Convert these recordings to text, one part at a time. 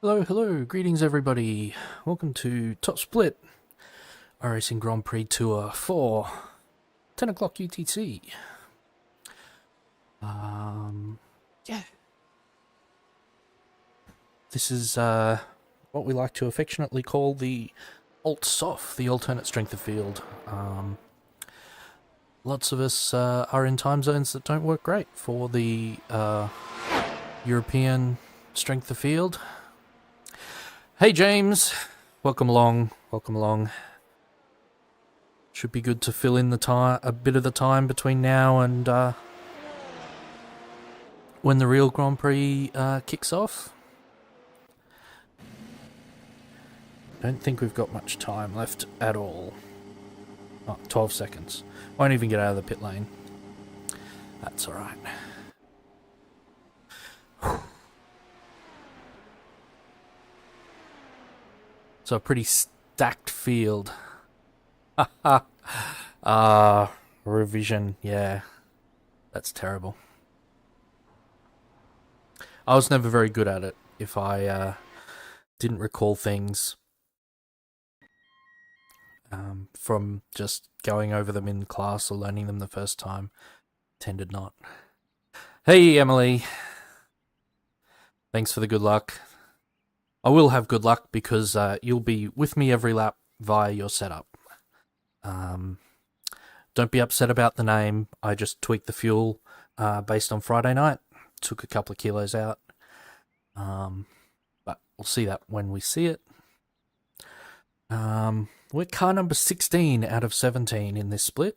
Hello, greetings everybody. Welcome to Top Split, iRacing Grand Prix Tour for 10 o'clock UTC. Yeah. This is what we like to affectionately call the SOF, the alternate strength of field. Lots of us are in time zones that don't work great for the European strength of field. Hey James, welcome along. Should be good to fill in a bit of the time between now and when the real Grand Prix kicks off. Don't think we've got much time left at all. Oh, 12 seconds. Won't even get out of the pit lane. That's alright. So a pretty stacked field. Revision, yeah. That's terrible. I was never very good at it if I didn't recall things from just going over them in class or learning them the first time. Tended not. Hey, Emily. Thanks for the good luck. I will have good luck because you'll be with me every lap via your setup. Don't be upset about the name. I just tweaked the fuel based on Friday night. Took a couple of kilos out. But we'll see that when we see it. We're car number 16 out of 17 in this split.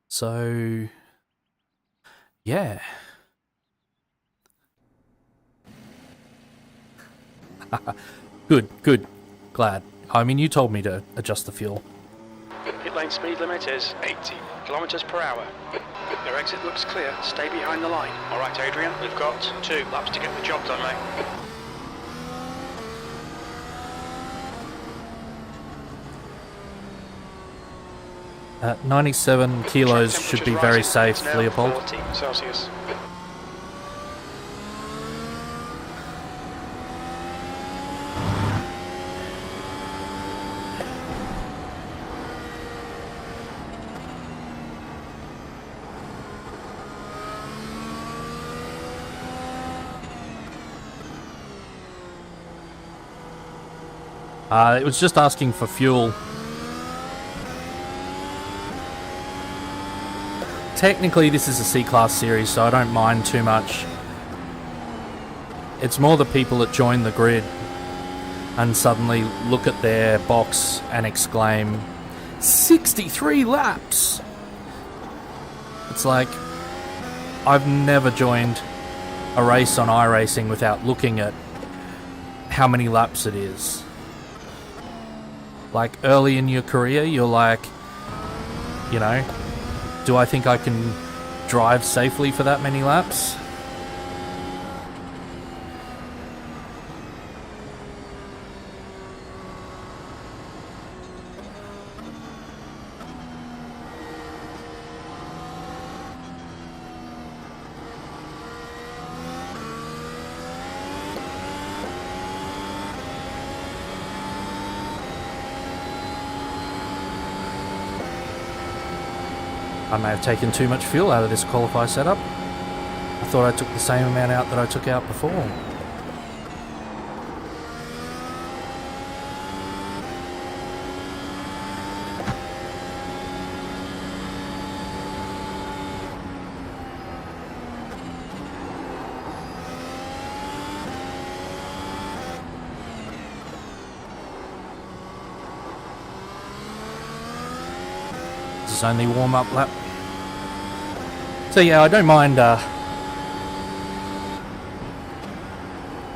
So, yeah. Good. Glad. I mean, you told me to adjust the fuel. Pit lane speed limit is 80 kilometers per hour. Your exit looks clear. Stay behind the line. All right, Adrian, we've got 2 laps to get the job done, mate. At 97 kilos should be very safe, Leopold. 40 Celsius. It was just asking for fuel. Technically, this is a C-Class series, so I don't mind too much. It's more the people that join the grid and suddenly look at their box and exclaim, 63 laps! It's like, I've never joined a race on iRacing without looking at how many laps it is. Like, early in your career, you're like, you know, do I think I can drive safely for that many laps? I may have taken too much fuel out of this qualify setup. I thought I took the same amount out that I took out before. This is only warm-up lap. So yeah, I don't mind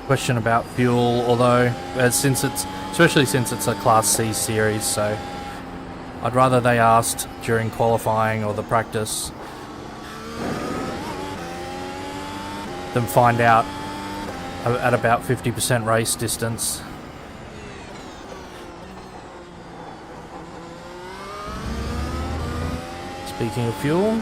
question about fuel, although especially since it's a Class C series, so I'd rather they asked during qualifying or the practice than find out at about 50% race distance. Speaking of fuel,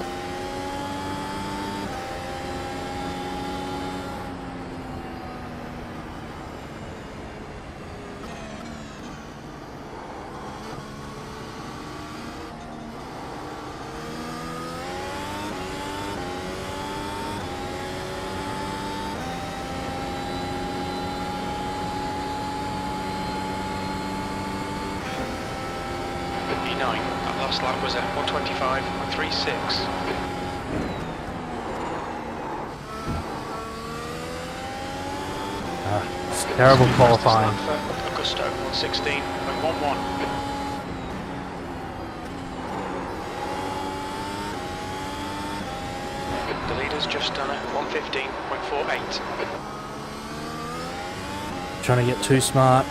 That last lap was at 125.36. It's terrible qualifying. Augusto, 116.11. The leader's just done a 115.48. Trying to get too smart.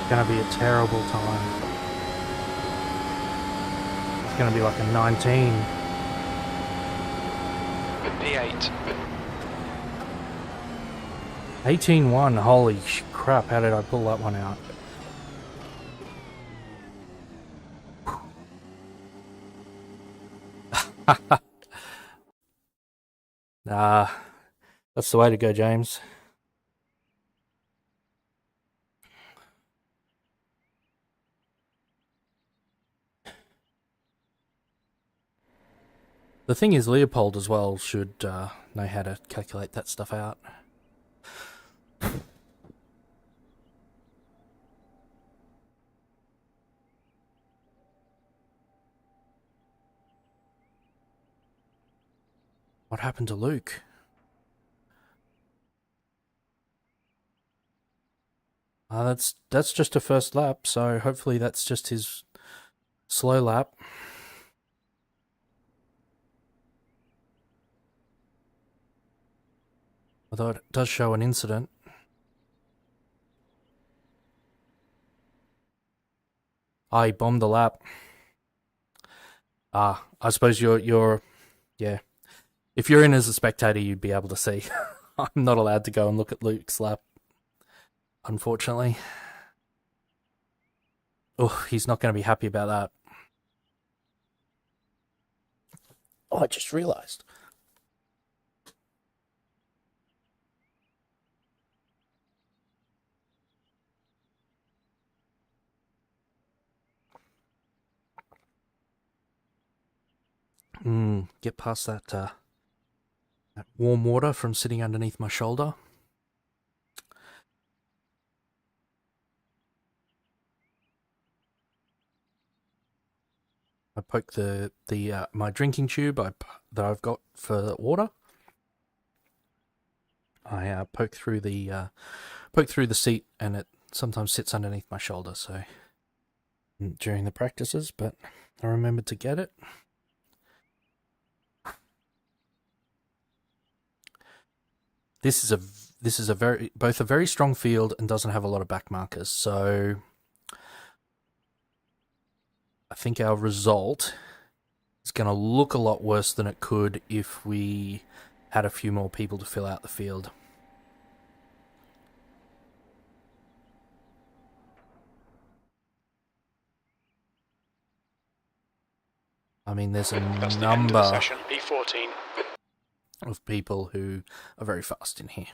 Gonna be a terrible time. It's gonna be like a 19. P8. 18-1. Holy crap! How did I pull that one out? That's the way to go, James. The thing is, Leopold as well should know how to calculate that stuff out. What happened to Luke? That's just a first lap, so hopefully that's just his slow lap. Although it does show an incident. I bombed the lap. I suppose you're yeah. If you're in as a spectator, you'd be able to see. I'm not allowed to go and look at Luke's lap, unfortunately. Oh, he's not going to be happy about that. Oh, I just realised. Get past that, that warm water from sitting underneath my shoulder. I poke the my drinking tube that I've got for water. I poke through the seat, and it sometimes sits underneath my shoulder. So during the practices, but I remembered to get it. This is both a very strong field and doesn't have a lot of back markers. So I think our result is going to look a lot worse than it could if we had a few more people to fill out the field. I mean, there's a number of people who are very fast in here.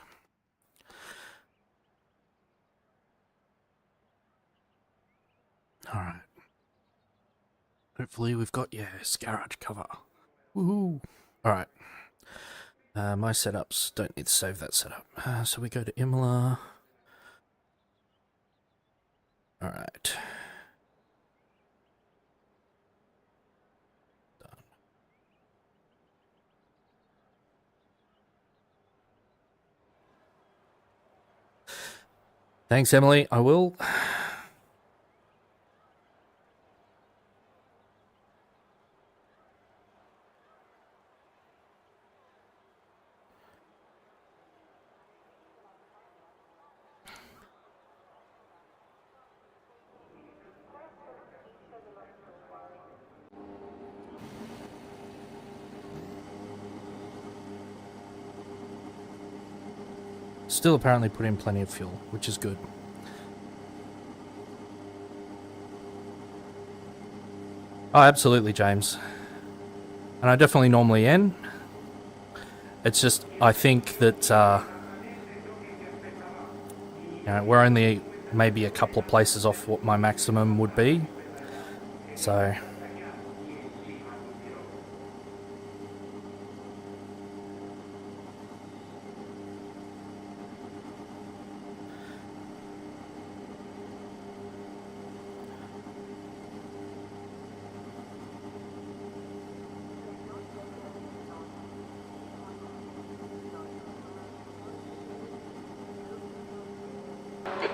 All right. Hopefully we've got, garage cover. Woohoo! All right. My setups don't need to save that setup. So we go to Imola. All right. Done. Thanks, Emily. I will. Still apparently put in plenty of fuel, which is good. Oh, absolutely, James. And I definitely normally end. It's just, I think that, you know, we're only maybe a couple of places off what my maximum would be. So...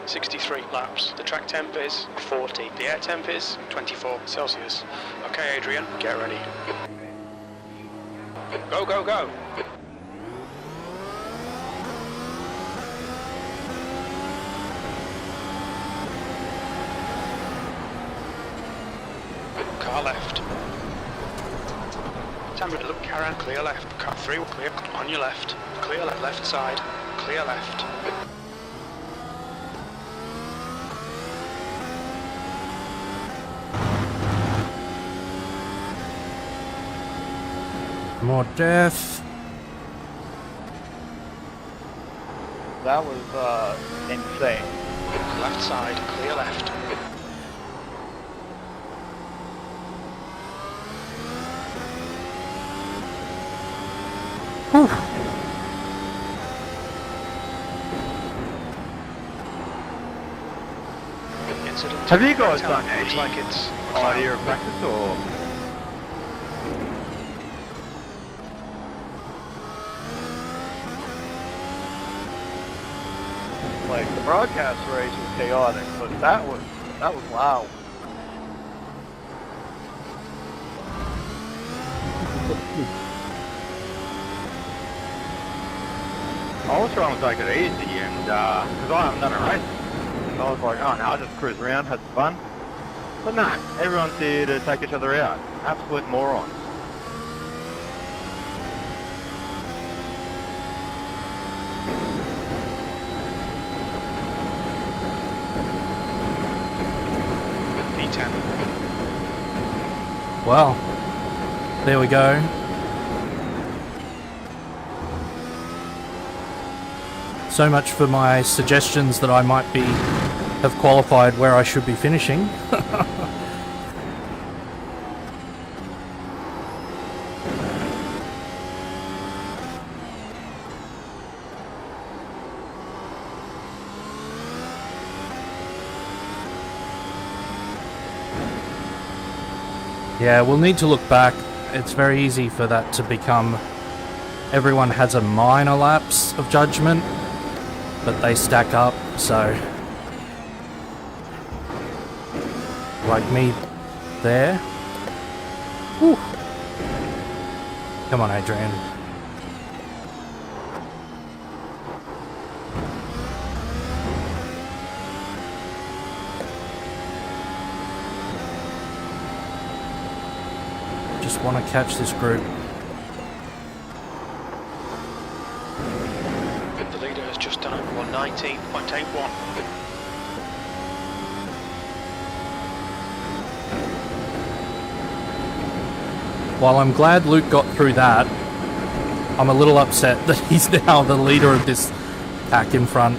.63 laps. The track temp is 40. The air temp is 24 Celsius. Okay, Adrian, get ready. Go, go, go! Car left. Time to look, Karen, clear left. Car 3 will clear on your left. Clear left, left side. Clear left. More death. That was insane. Left side, clear left. Whew. Incident. Have you guys done Looks any like it's idea of practice or? Like the broadcast race was chaotic, but that was wow. I was trying to take it easy, and because I haven't done a race, so I was like, oh no, I'll just cruise around, have some fun. But no, everyone's here to take each other out. Absolute morons. P10. Well, there we go. So much for my suggestions that I might have qualified where I should be finishing. Yeah, we'll need to look back. It's very easy for that to become... Everyone has a minor lapse of judgment, but they stack up, so... Like me there. Whew. Come on, Adrian. Just want to catch this group. The leader has just done 119.81. While I'm glad Luke got through that, I'm a little upset that he's now the leader of this pack in front.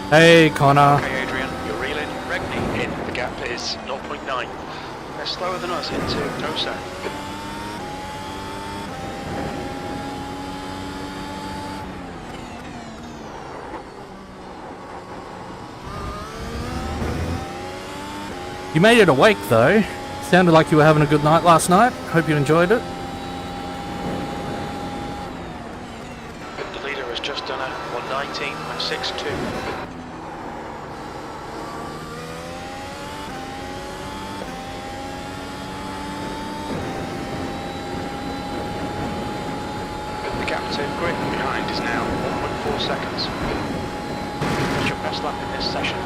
Hey, Connor. Okay, Adrian, you're reeling. Regni in. The gap is 0.9. They're slower than us into Nosa. You made it awake, though. Sounded like you were having a good night last night. Hope you enjoyed it. 6-2. The gap to grid behind is now 1.4 seconds. That's your best lap in this session.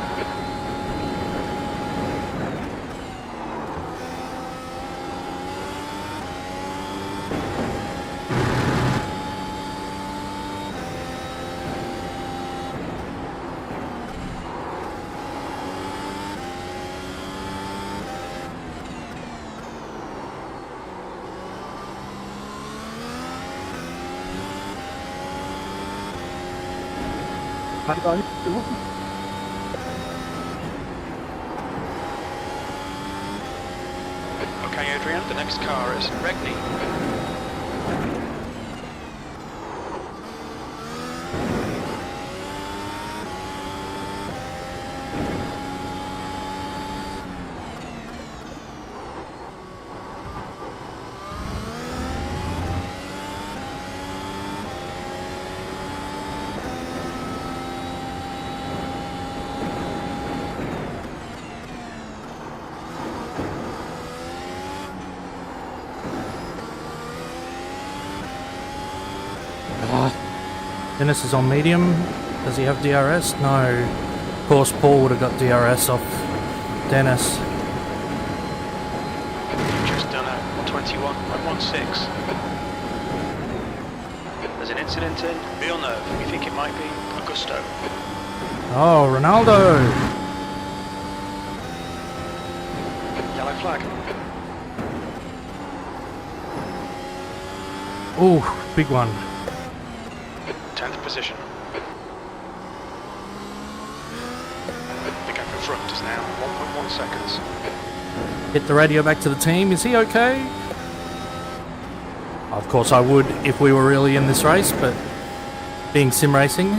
Okay, Adrian, the next car is Regni. Dennis is on medium. Does he have DRS? No. Of course, Paul would have got DRS off Dennis. Just done a 21.16. There's an incident in Villeneuve. We think it might be Augusto. Oh, Ronaldo! Yellow flag. Ooh, big one. 10th position. The gap in front is now 1.1 seconds. Hit the radio back to the team. Is he okay? Of course I would if we were really in this race, but being sim racing.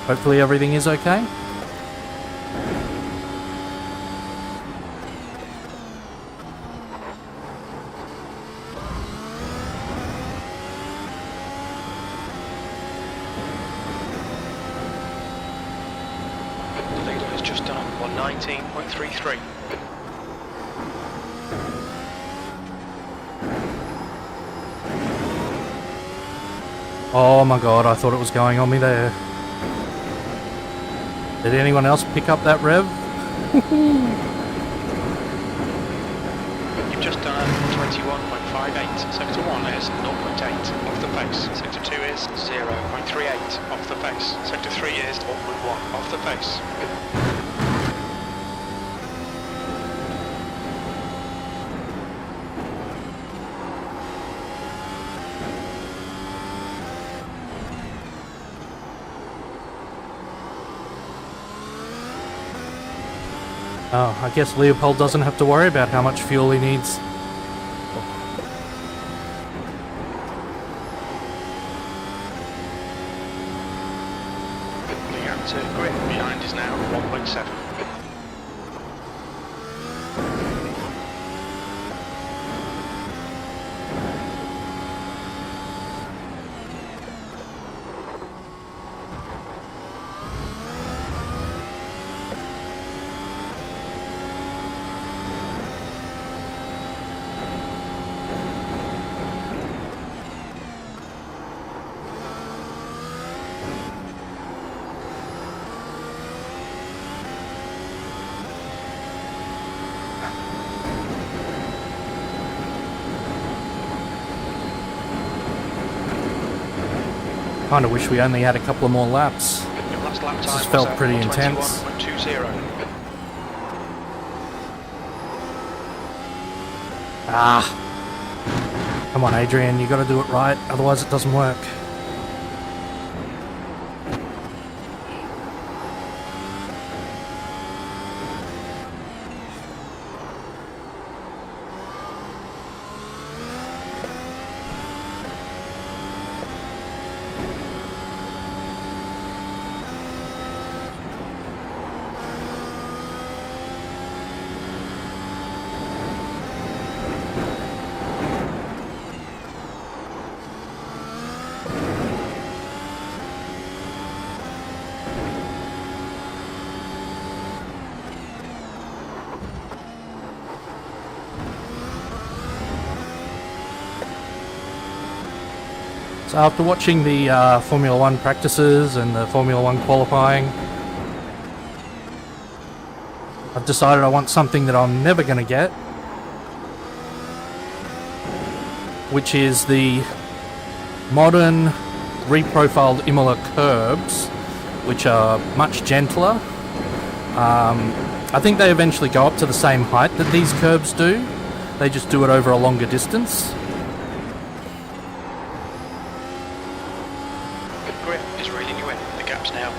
Hopefully everything is okay. The leader has just done 119.33. Oh my god, I thought it was going on me there. Did anyone else pick up that rev? You've just done a 21.58. Sector 1 is 0.8 off the pace. Sector 2 is 0.38 off the pace. Sector 3 is 1.1 off the pace. Oh, I guess Leopold doesn't have to worry about how much fuel he needs. The gap to grid behind is now 1.7. Kinda wish we only had a couple of more laps. Your last lap time This felt was pretty intense. 21.20. Ah! Come on, Adrian, you gotta do it right, otherwise it doesn't work. So after watching the Formula 1 practices and the Formula 1 qualifying, I've decided I want something that I'm never going to get, which is the modern reprofiled Imola curbs, which are much gentler. I think they eventually go up to the same height that these curbs do. They just do it over a longer distance. Grip is reeling you in. The gap's now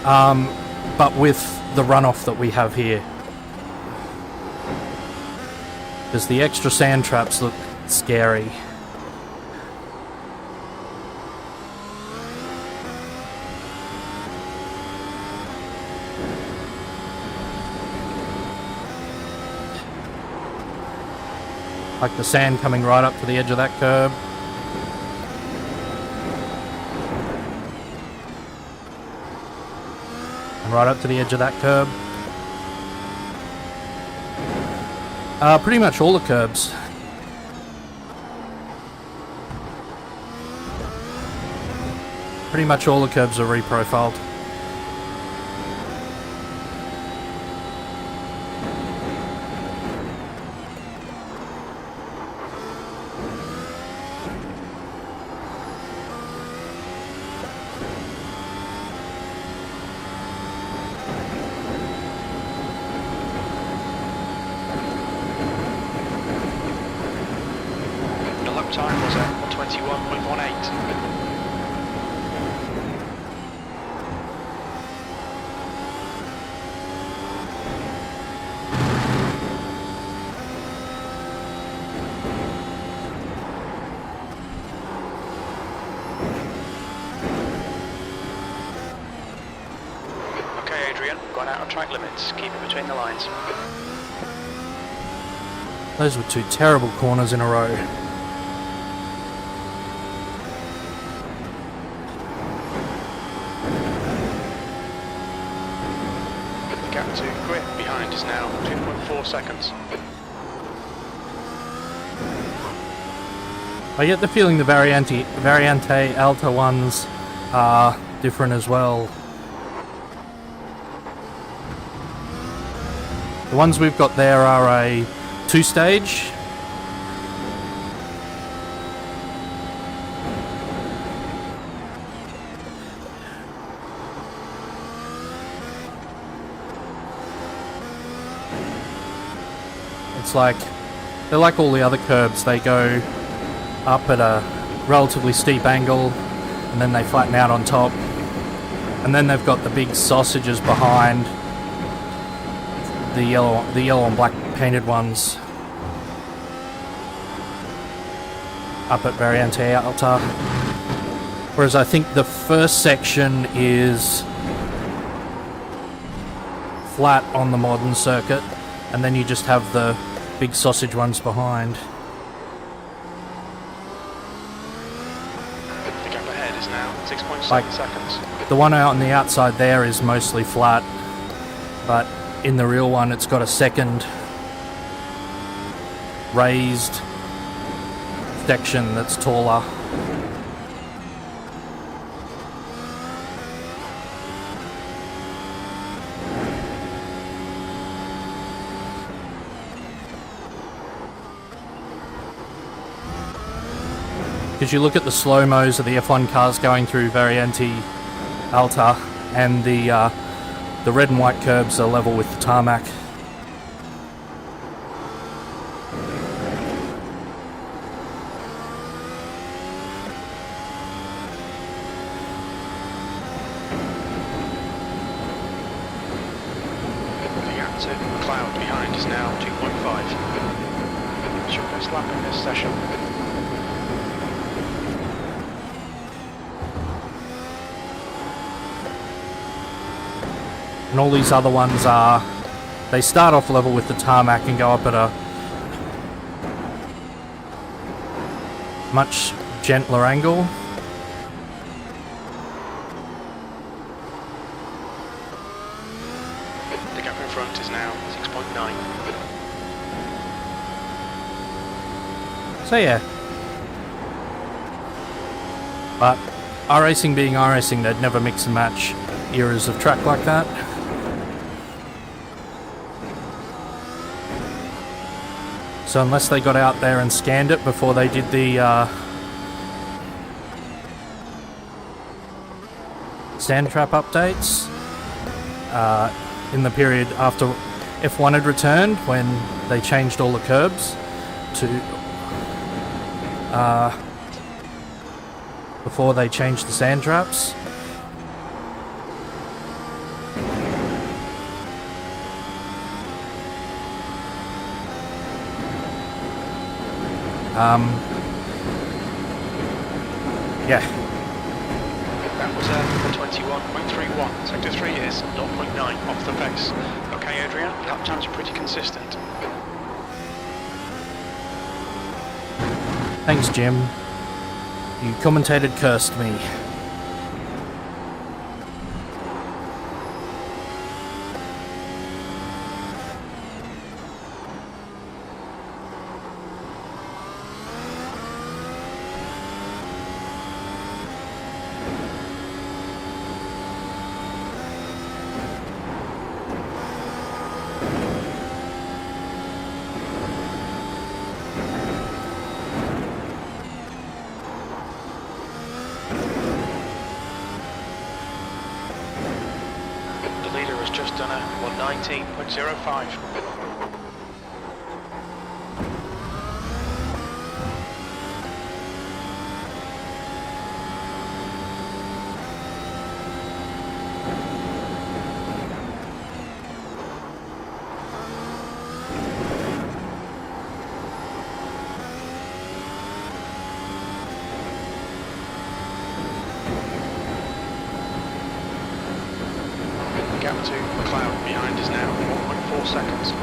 1.4. But with the runoff that we have here. Because the extra sand traps look scary. Like the sand coming right up to the edge of that curb. And right up to the edge of that curb. Pretty much all the curbs. Pretty much all the curbs are reprofiled. The lap time was at 21.18. Okay, Adrian, gone out of track limits. Keep it between the lines. Those were two terrible corners in a row. The gap to grip behind is now 2.4 seconds. I get the feeling the Variante Alta ones are different as well. The ones we've got there are a 2-stage. It's like, they're like all the other curbs, they go up at a relatively steep angle and then they flatten out on top, and then they've got the big sausages behind, the yellow and black painted ones up at Variante Alta. Whereas I think the first section is flat on the modern circuit, and then you just have the big sausage ones behind. The gap ahead is now 6.7 Like- seconds. The one out on the outside there is mostly flat, but in the real one it's got a second raised section that's taller. Because you look at the slow-mos of the F1 cars going through Variante Alta, and the red and white curbs are level with the tarmac. The gap to cloud behind is now 2.5. It's your best lap in this session. And all these other ones are, they start off level with the tarmac and go up at a much gentler angle. The gap in front is now 6.9. So yeah, But iRacing being iRacing, they'd never mix and match eras of track like that. So unless they got out there and scanned it before they did the sand trap updates, in the period after F1 had returned, when they changed all the curbs to before they changed the sand traps. Yeah. That was a 21.31. Sector 3 is 0.9 off the pace. Okay, Adrian, lap times are pretty consistent. Thanks, Jim. You commentated cursed me. Just done a 119.05. Gap to McLeod behind is now 1.4 seconds.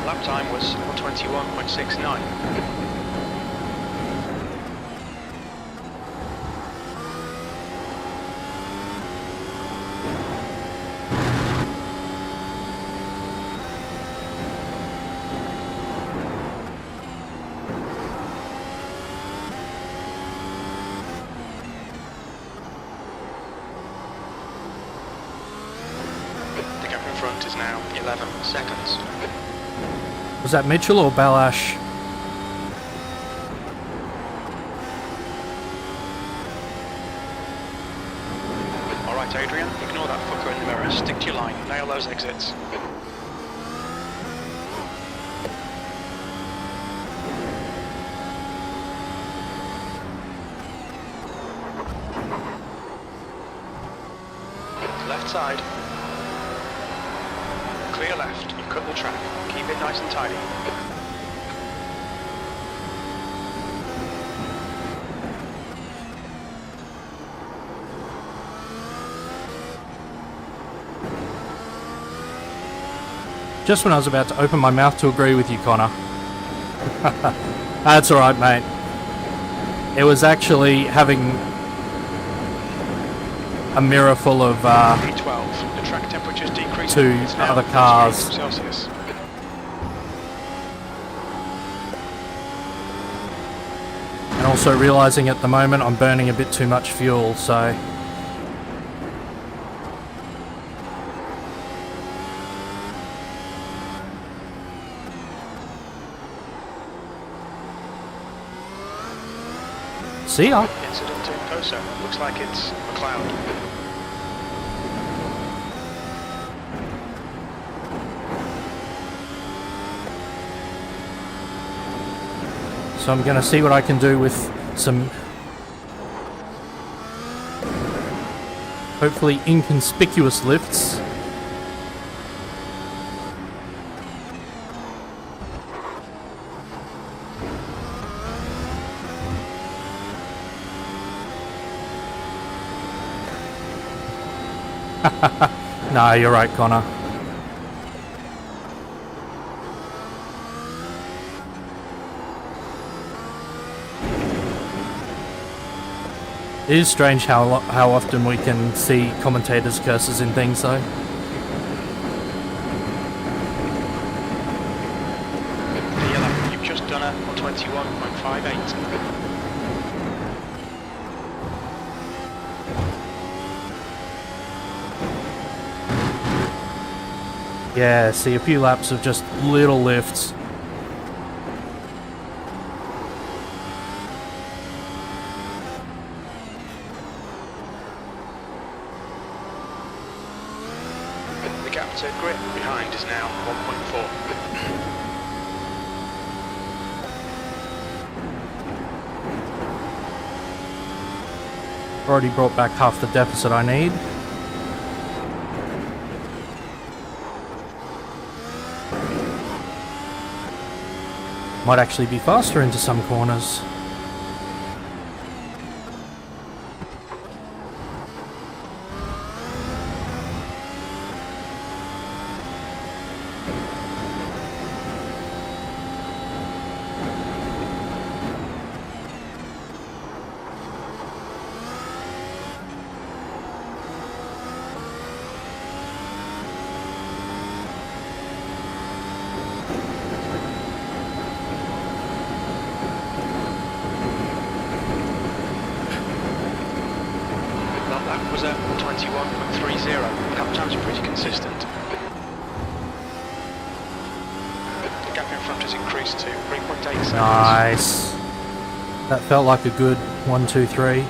Lap time was 121.69. The gap in front is now 11 seconds. Was that Mitchell or Balash? Alright, Adrian, ignore that fucker in the mirror. Stick to your line. Nail those exits. Left side. Clear left. You've cut the track. Keep it nice and tidy. Just when I was about to open my mouth to agree with you, Connor. That's alright, mate. It was actually having a mirror full of V12. The track temperature's decreasing. two other cars. Celsius. also realizing at the moment I'm burning a bit too much fuel, so see ya. Incident in Poso. Looks like it's McLeod. So I'm going to see what I can do with some hopefully inconspicuous lifts. No, you're right, Connor. It is strange how often we can see commentators' curses in things, though. Yellow, you've just done a 21.58. Yeah, see a few laps of just little lifts. The gap to grip behind is now 1.4. Already brought back half the deficit I need. Might actually be faster into some corners. That was a 21.30. Lap times are pretty consistent. The gap in front has increased to 3.8 seconds. Nice. That felt like a good 1, 2, 3.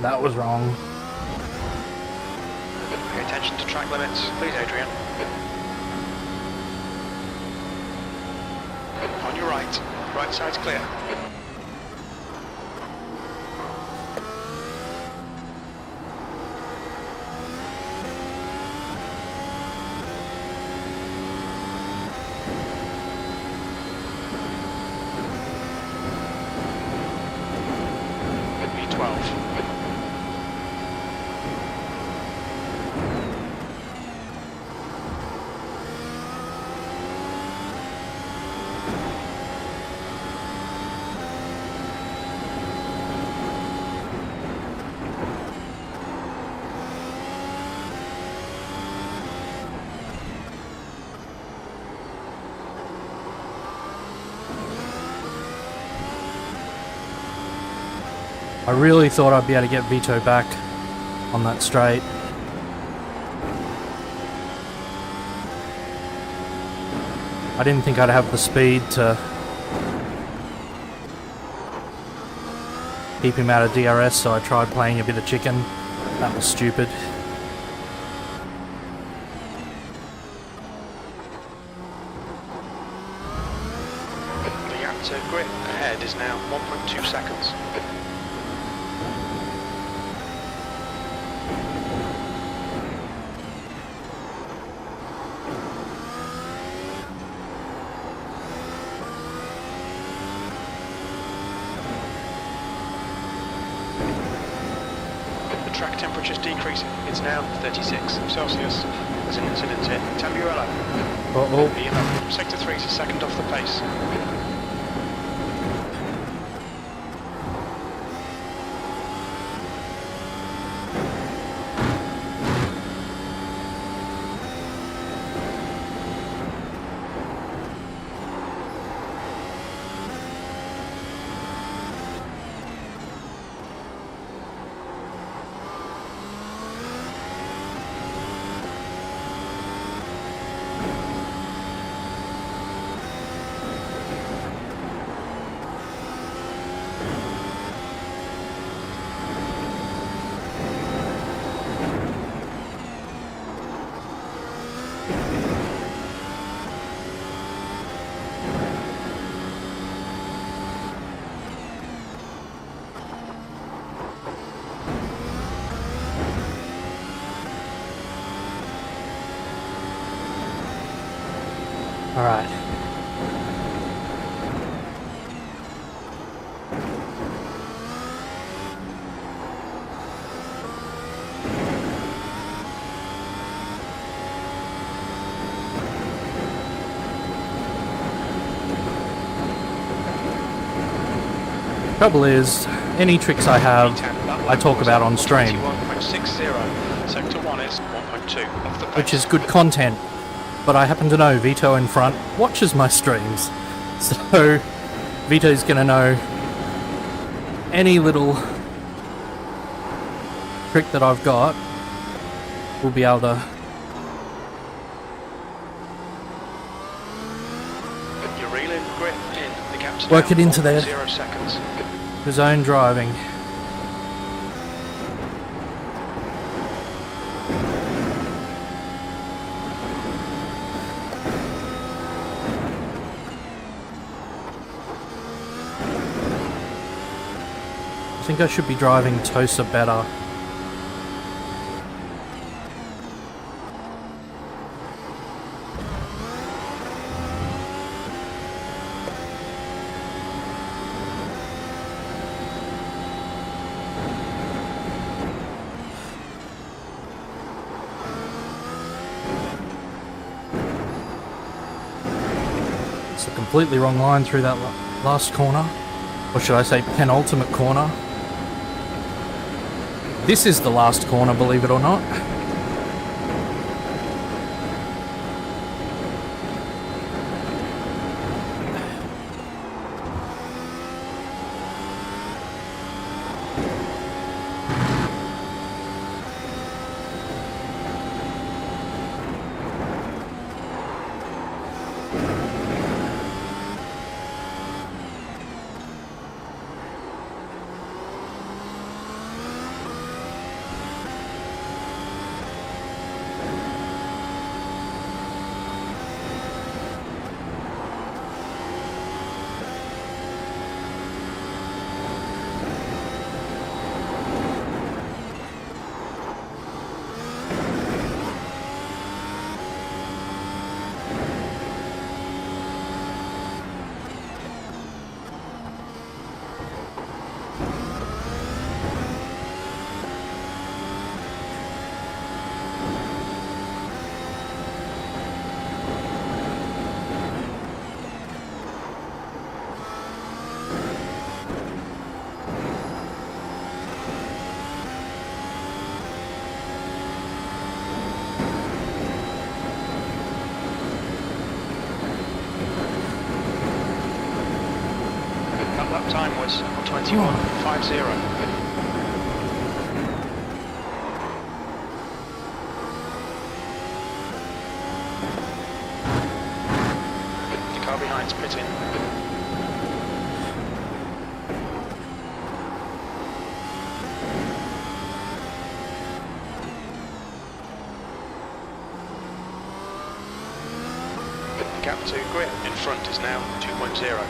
That was wrong. Pay attention to track limits, please, Adrian. On your right side's clear. B12. I really thought I'd be able to get Vito back on that straight. I didn't think I'd have the speed to keep him out of DRS, so I tried playing a bit of chicken. That was stupid. The gap to grip ahead is now 1.2 seconds. Track temperature's decreasing. It's now 36 Celsius. There's an incident here. Tamburello. Uh-oh. Sector 3 is a second off the pace. All right. Trouble is, any tricks I have, I talk about on stream, 21.60. Sector 1 is 1.2 off the pace. which is good content. But I happen to know Vito in front watches my streams, so Vito's gonna know any little trick that I've got. We'll be able to You're reeling grip in. The gap's work down it into there. 0 seconds. His own driving. I think I should be driving Tosa better. It's a completely wrong line through that last corner. Or should I say penultimate corner? This is the last corner, believe it or not. Lap time was 21.50. The car behind's pitting. The gap to grip in front is now 2.0.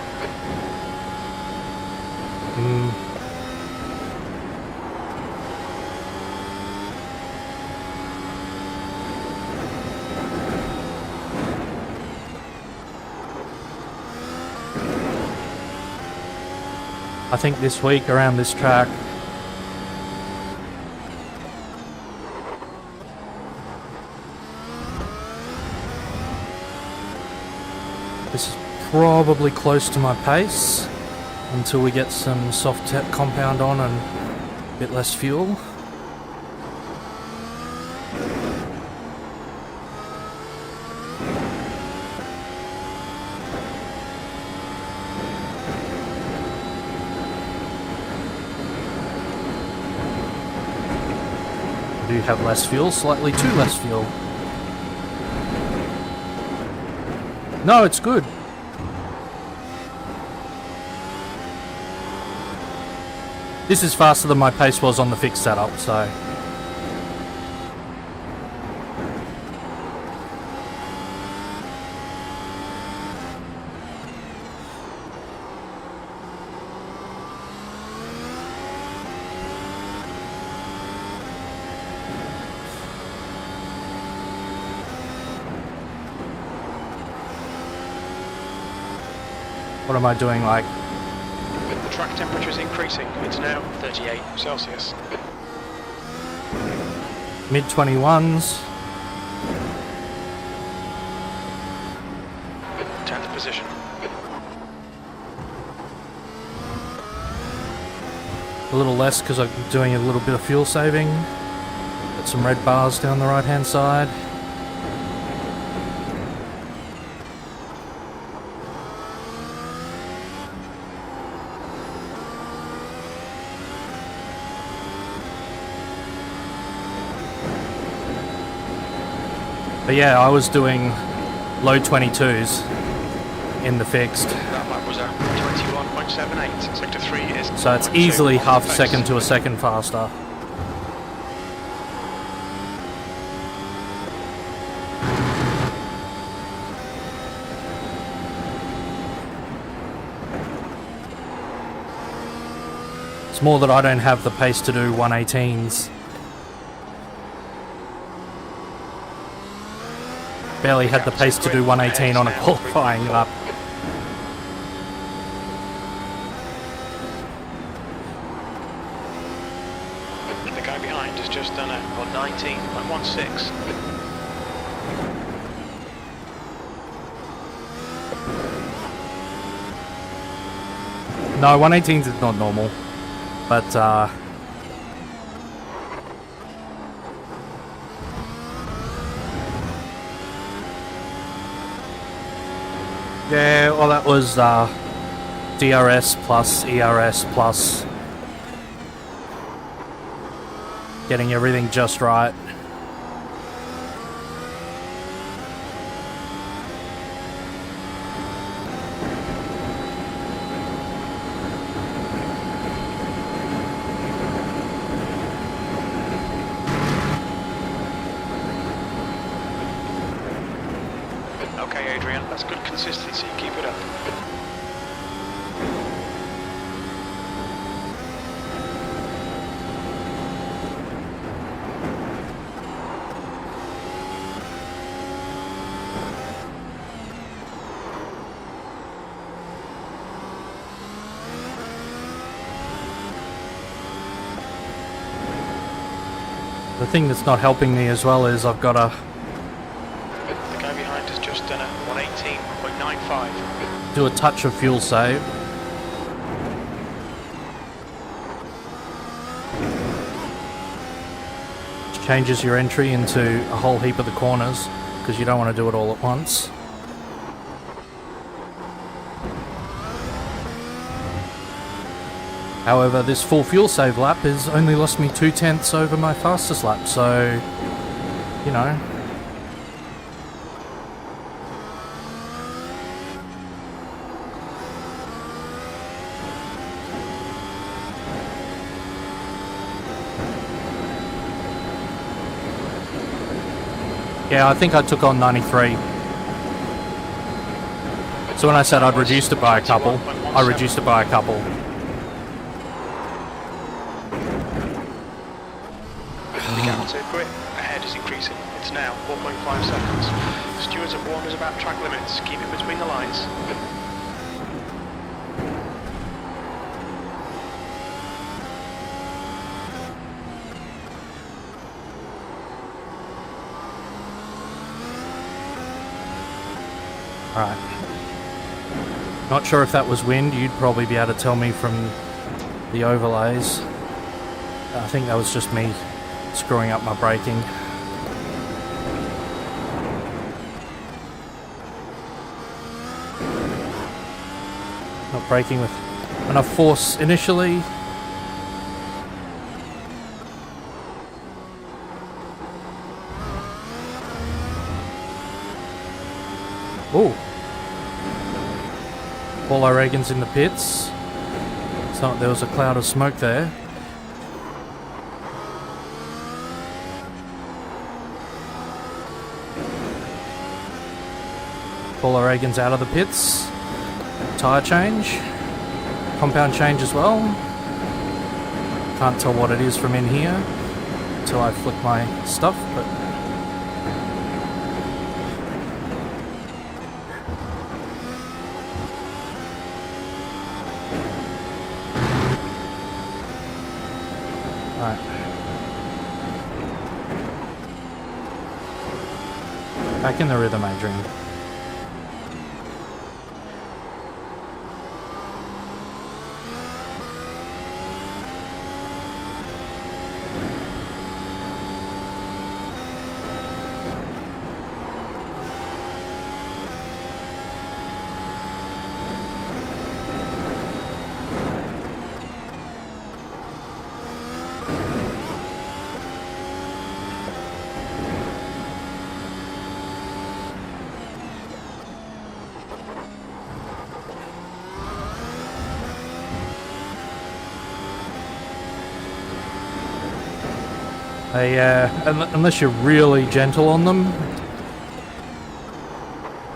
I think this week around this track, probably close to my pace until we get some soft compound on and a bit less fuel. I do have less fuel, slightly too less fuel. No, it's good. This is faster than my pace was on the fixed setup, so... What am I doing, like... The track temperature is increasing. It's now 38 Celsius. Mid-21s. 10th position. A little less because I'm doing a little bit of fuel saving. Got some red bars down the right-hand side. But yeah, I was doing low 22s in the fixed. That lap was at 21.78. Sector 3 is... So it's easily half a second to a second faster. It's more that I don't have the pace to do 118s. Barely had the pace to do 118 on a qualifying lap. The guy behind has just done a 19.16. No, 118s is not normal, but yeah, well that was DRS plus ERS plus getting everything just right. Okay, Adrian, that's good consistency. Keep it up. The thing that's not helping me as well is I've got to The guy behind has just done a 118.95. do a touch of fuel save. Which changes your entry into a whole heap of the corners because you don't want to do it all at once. However, this full fuel save lap has only lost me 0.2 over my fastest lap, so, you know. Yeah, I think I took on 93. So when I said I'd reduced it by a couple, I reduced it by a couple. The gap to grip ahead is increasing. It's now 4.5 seconds. Stewards have warned us about track limits. Keep it between the lines. Alright. Not sure if that was wind. You'd probably be able to tell me from the overlays. I think that was just me screwing up my braking. Not braking with enough force initially. Ooh. Paul O'Regan's in the pits. So there was a cloud of smoke there. Paul O'Regan's out of the pits. Tyre change. Compound change as well. Can't tell what it is from in here until I flick my stuff, but right. Back in the rhythm, Adrian. Unless you're really gentle on them,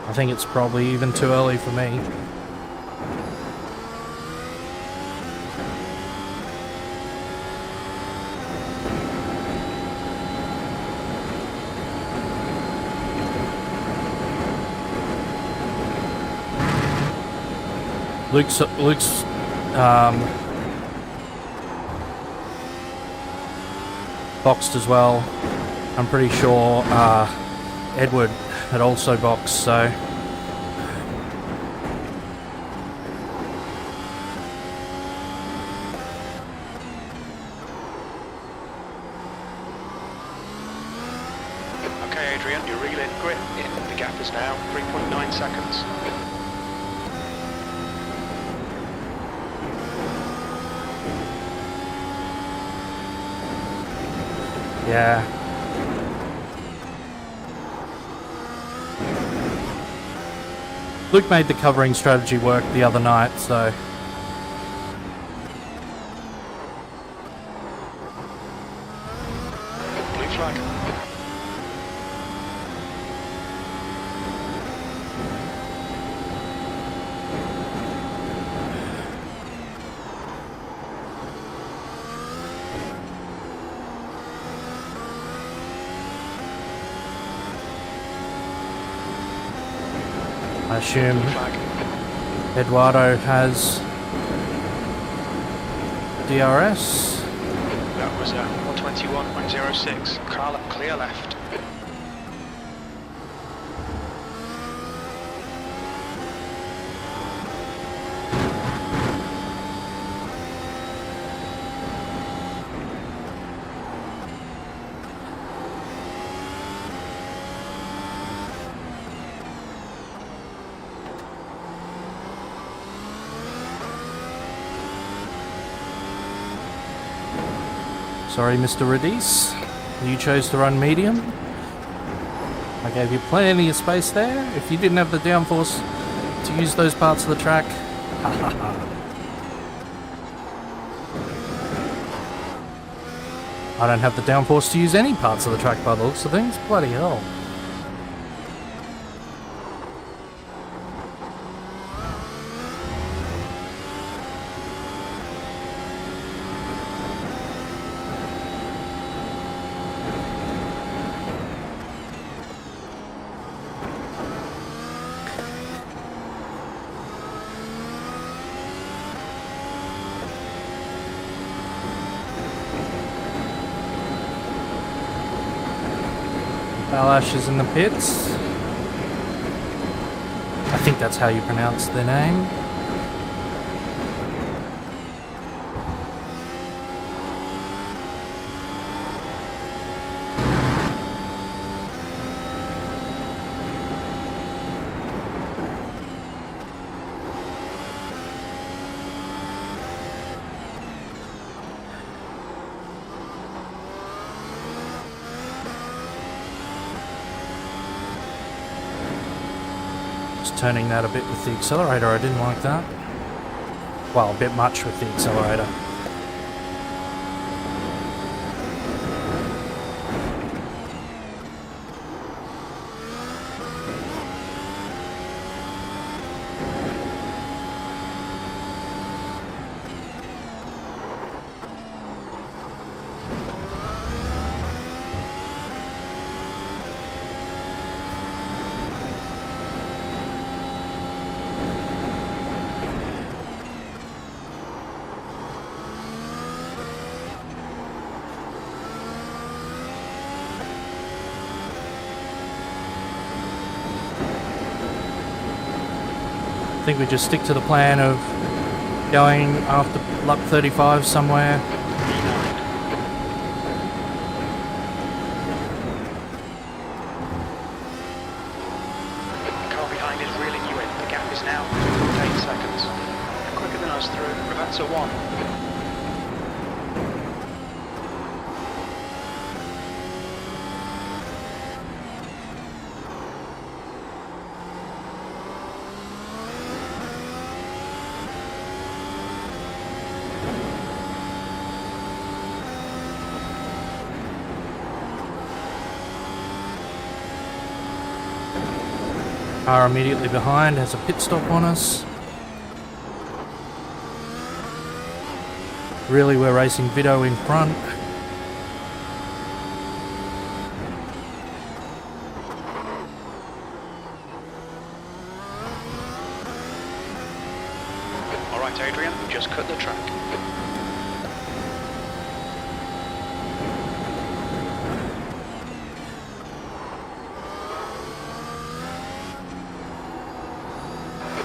I think it's probably even too early for me. Luke's boxed as well. I'm pretty sure Edward had also boxed, so okay, Adrian, you're reeling grip in. The gap is now 3.9 seconds. yeah. Luke made the covering strategy work the other night, so Blue flag. I assume Blue flag. Eduardo has DRS. That was 121.06. Car clear left. Sorry, Mr. Radice. You chose to run medium. I gave you plenty of space there. If you didn't have the downforce to use those parts of the track. I don't have the downforce to use any parts of the track by the looks of things. Bloody hell. Balash is in the pits. I think that's how you pronounce their name. just turning that a bit with the accelerator. I didn't like that. Well, a bit much with the accelerator. I think we just stick to the plan of going after lap 35 somewhere. The car behind is reeling you in. The gap is now 8 seconds. Quicker than us through. That's a 1. Car immediately behind has a pit stop on us. Really, we're racing Vito in front. Alright, Adrian, we just cut the track.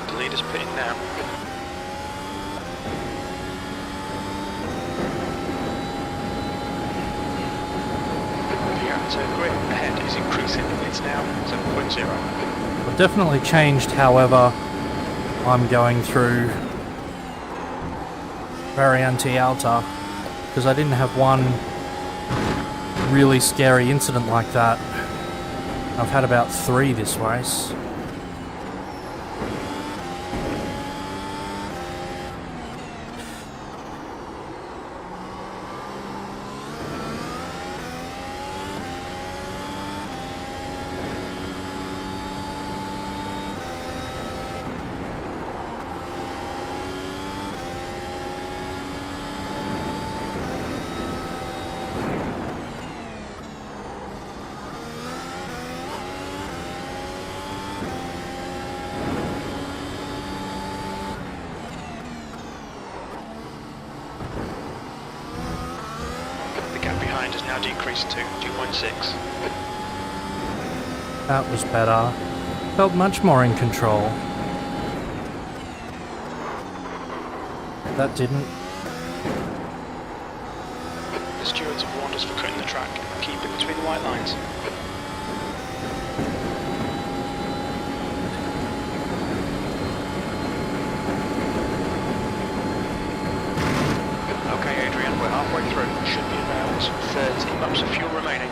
The leader's pitting now. The grid ahead is increasing. It's now 7.0. I've definitely changed, however, I'm going through Variante Alta because I didn't have one really scary incident like that. I've had about 3 this race. Has now decreased to 2.6. That was better. Felt much more in control. That didn't. The stewards have warned us for cutting the track. Keep it between the white lines. Okay, Adrian, we're halfway through. Should be about 30 laps of fuel remaining.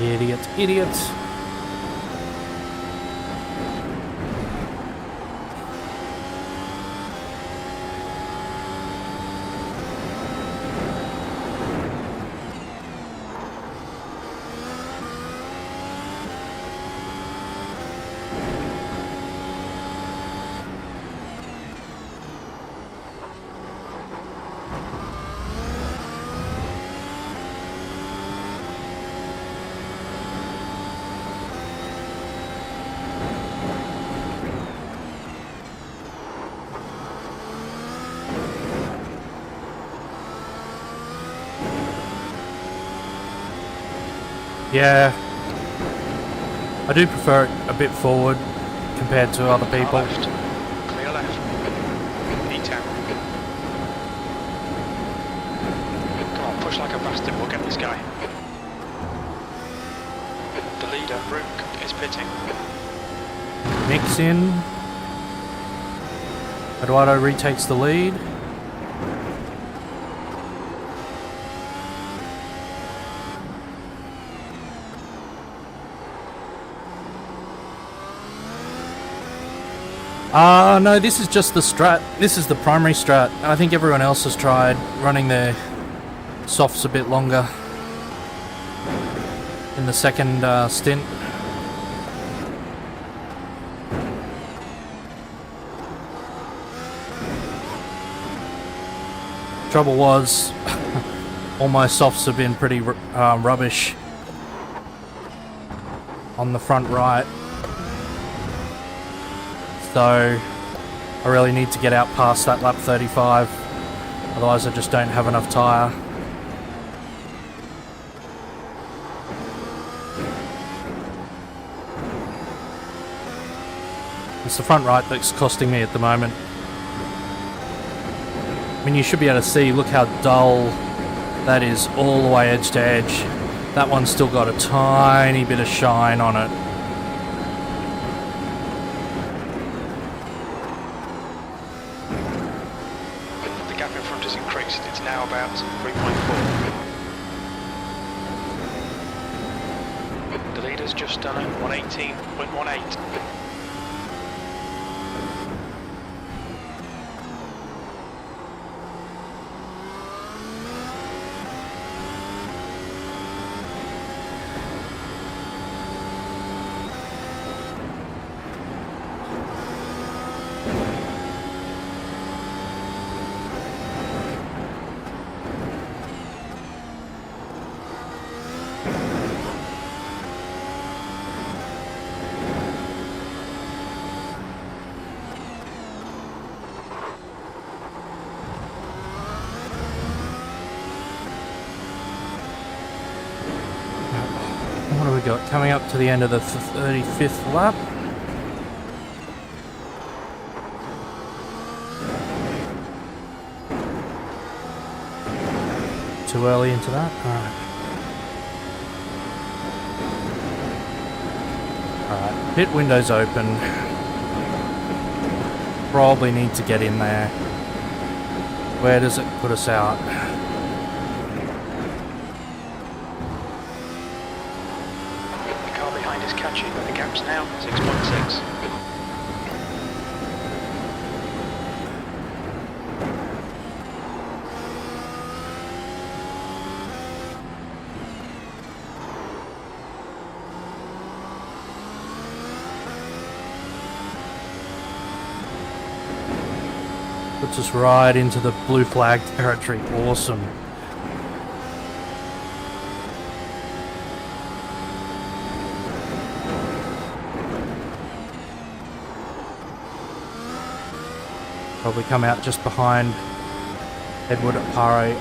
Idiot, idiot. Yeah, I do prefer it a bit forward compared to other people. Left. Clear left. E10. Come on, Push like a bastard, we'll get this guy. The leader, Rook, is pitting. Mix in. Eduardo retakes the lead. No, this is just the strat. This is the primary strat. I think everyone else has tried running their softs a bit longer in the second stint. Trouble was, all my softs have been pretty rubbish on the front right. So I really need to get out past that lap 35, otherwise I just don't have enough tyre. It's the front right that's costing me at the moment. I mean, you should be able to see, look how dull that is all the way edge to edge. That one's still got a tiny bit of shine on it. The gap in front has increased, it's now about 3.4. The leader's just done it, 118.18. What have we got? Coming up to the end of the 35th lap. Too early into that? Alright, pit window's open. Probably need to get in there. Where does it put us out? Catching, but the gap's now 6.6. Puts us right into the blue flag territory. Awesome. Probably come out just behind Edward Pare.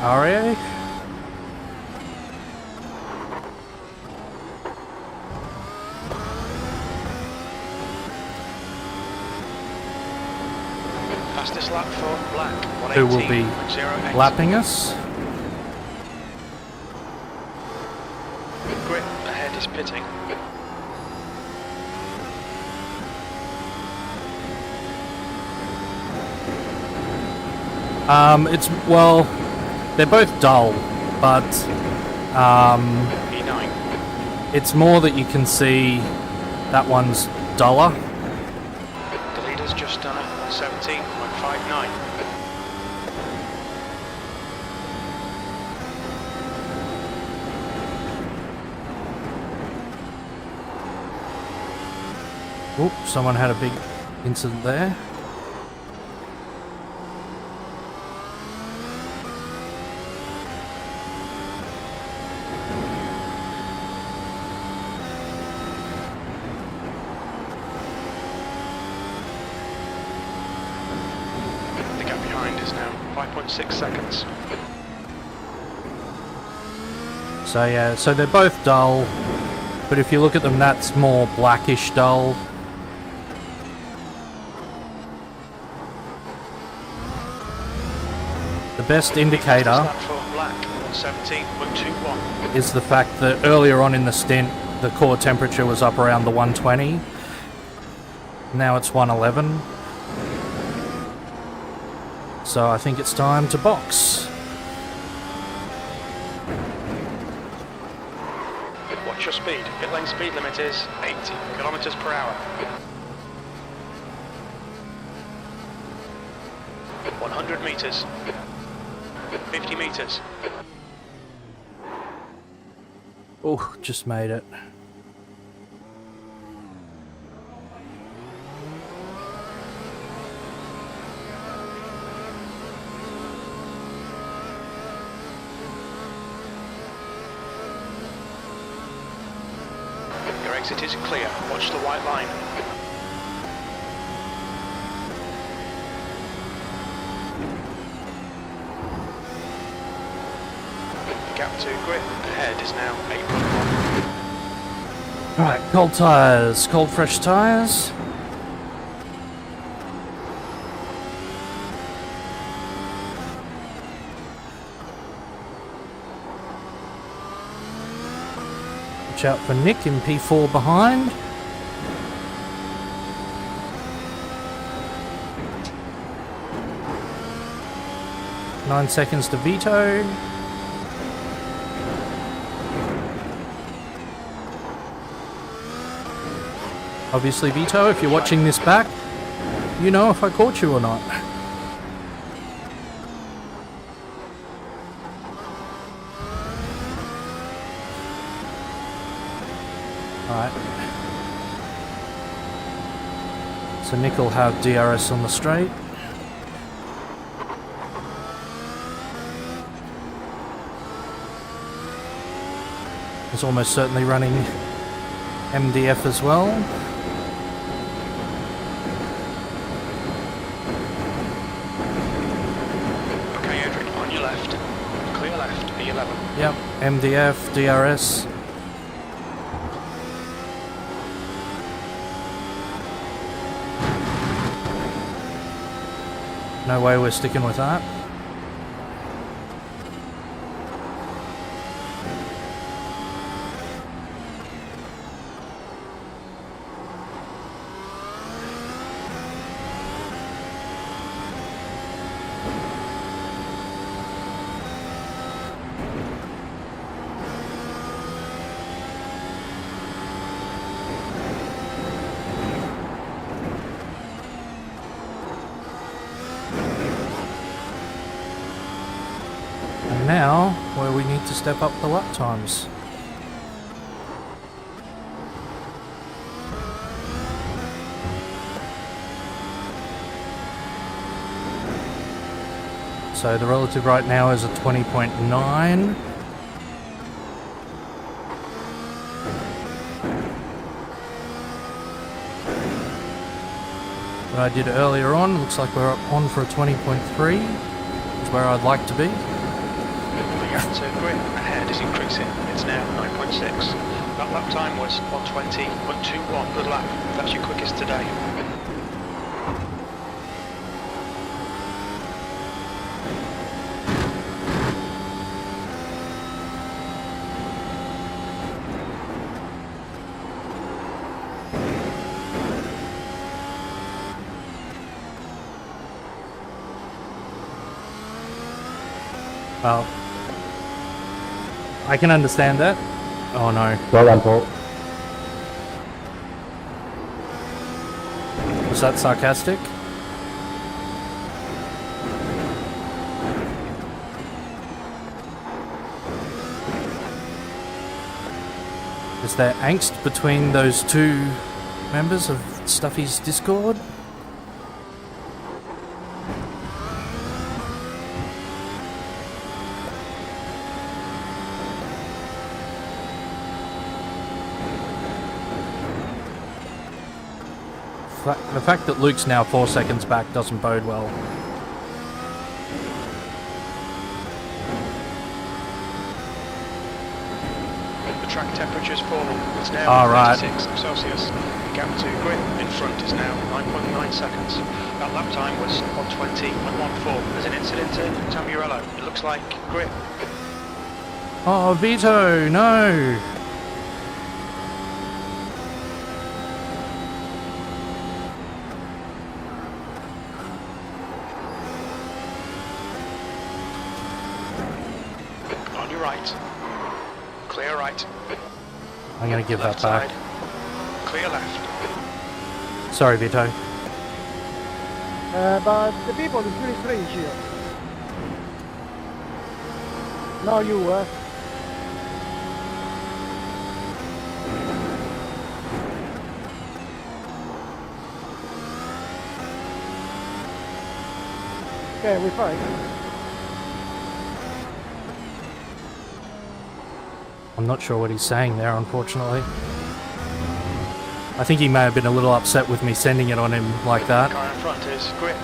Fastest lap for Black, Who will be 118.08. lapping us. Grip ahead is pitting. It's, well, they're both dull, but E9. it's more that you can see that one's duller. The leader's just done it, 17.59. Oop, someone had a big incident there. The gap behind is now 5.6 seconds. So yeah, so they're both dull, but if you look at them, that's more blackish dull. The best indicator Fastest lap for Black, 117.21. is the fact that earlier on in the stint, the core temperature was up around the 120. Now it's 111. So I think it's time to box. Watch your speed. Pit lane speed limit is 80 kilometers per hour. 100 meters. 50 meters. Oh, just made it. Your exit is clear. Watch the white line. The gap to grip ahead is now 8.1. Alright, cold tyres, cold fresh tyres. Watch out for Nick in P4 behind. Nine seconds to Vito. Obviously, Vito, if you're watching this back, you know if I caught you or not. Alright. So Nick will have DRS on the straight. He's almost certainly running MDF as well. Okay, Adrian, on your left. Clear left, E11. Yep, MDF, DRS. No way we're sticking with that. Now, where we need to step up the lap times. So the relative right now is a 20.9. What I did earlier on, looks like we're on for a 20.3. Is where I'd like to be. So grip ahead is increasing. It's now 9.6. That lap time was 120.21. Good lap. That's your quickest today. Well, I can understand that. Oh no. Well done, Paul. Was that sarcastic? Is there angst between those two members of Stuffy's Discord? The fact that Luke's now 4 seconds back doesn't bode well. The track temperature's falling. It's now 36 Celsius. The gap to grip in front is now 9.9 seconds. That lap time was 120.14. There's an incident in Tamburello. It looks like grip. Oh, Vito, no! On your right. Clear right. I'm going to give Left that back. side. Clear left. Sorry, Vito. But the people is really strange here. No, you, Okay, we're fine. I'm not sure what he's saying there, unfortunately. I think he may have been a little upset with me sending it on him like that. Car in front is grip.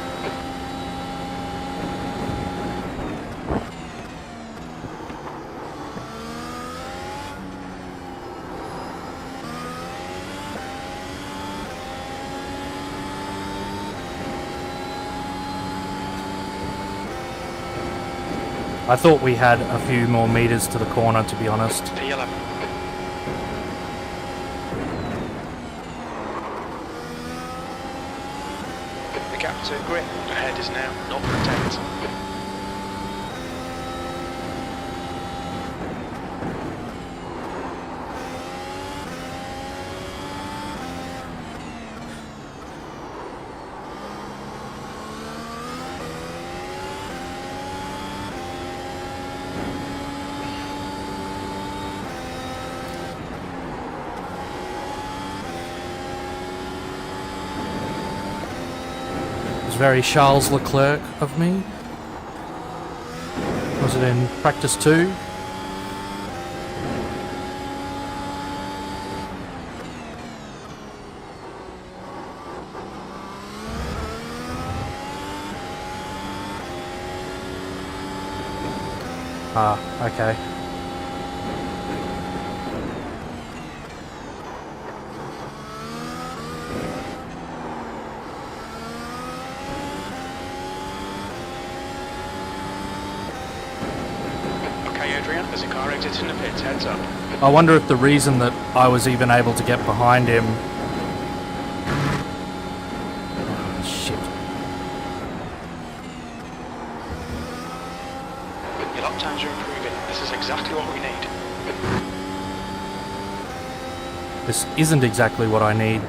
I thought we had a few more meters to the corner, to be honest. P11. The gap to grip ahead is now 0.8. Very Charles Leclerc of me. Was it in practice 2? Ah, okay. There's a car exiting the pits, heads up. I wonder if the reason that I was even able to get behind him... Shit. Your lap times are improving. This is exactly what we need. This isn't exactly what I need.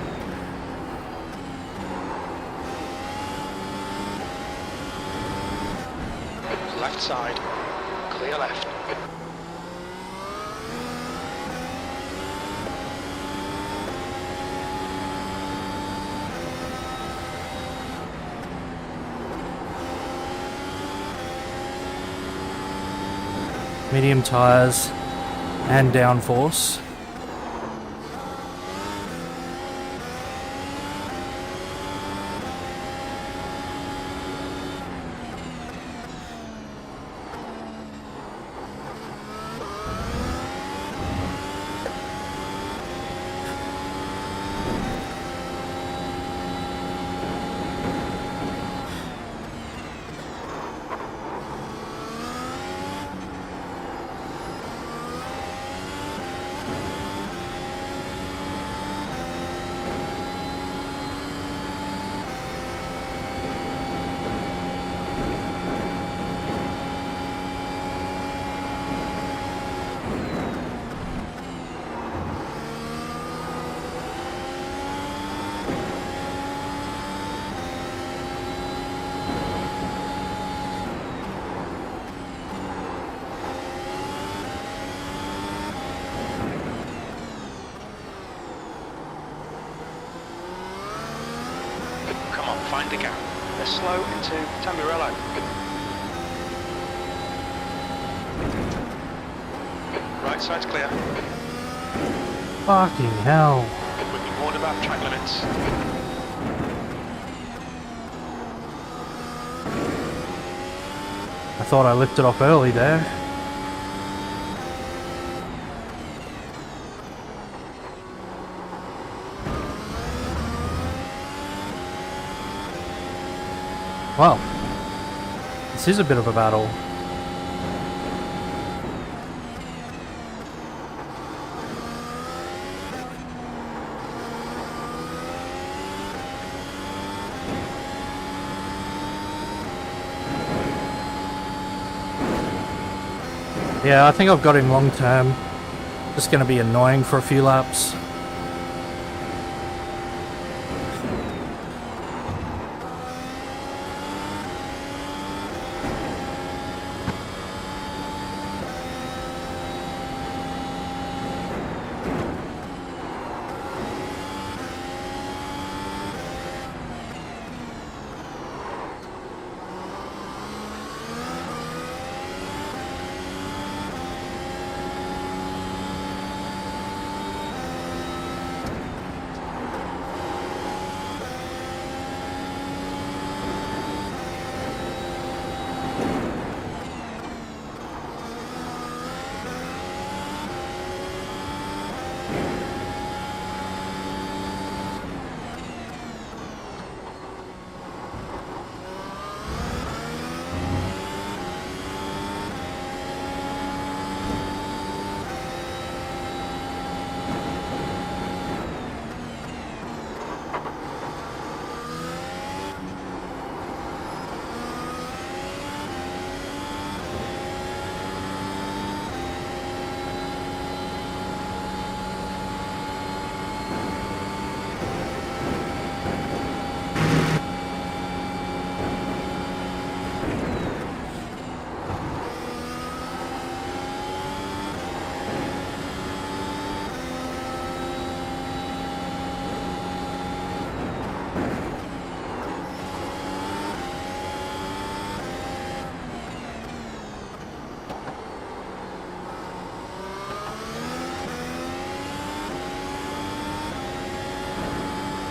Left side. Clear left. Medium tyres and downforce. Find the gap. They're slow into Tamburello. Right side's clear. Fucking hell. We've been warned about track limits. I thought I lifted off early there. Well, this is a bit of a battle. Yeah, I think I've got him long term. Just going to be annoying for a few laps.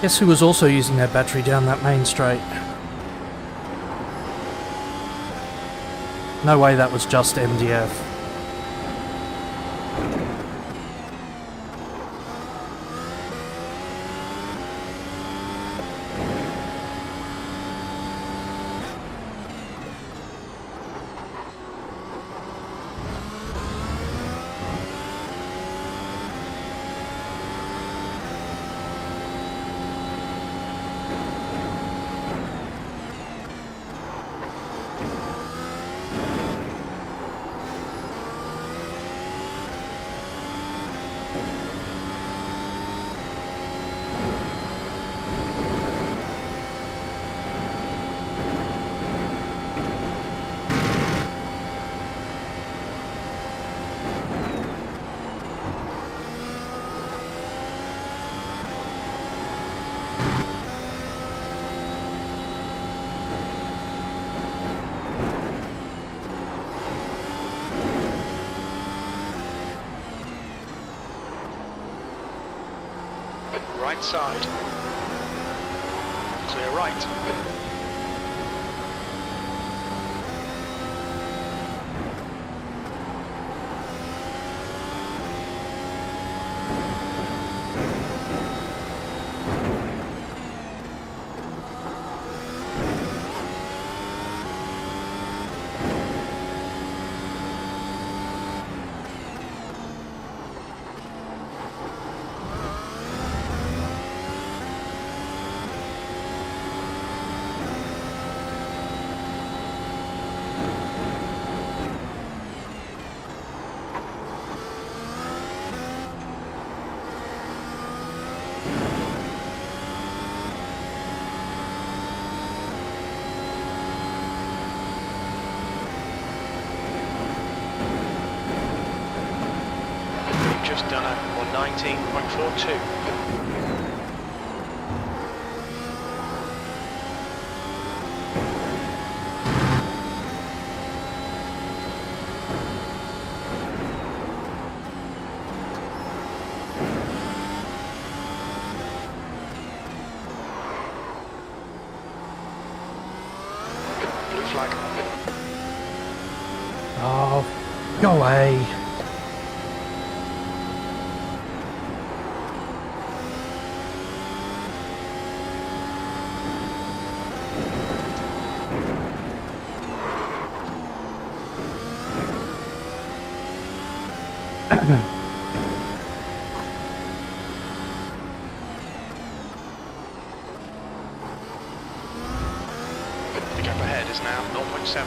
Guess who was also using their battery down that main straight? No way that was just MDF. Right side. Clear right. Just done a 119.42. Blue flag. Oh, go away. The gap ahead is now 0.7.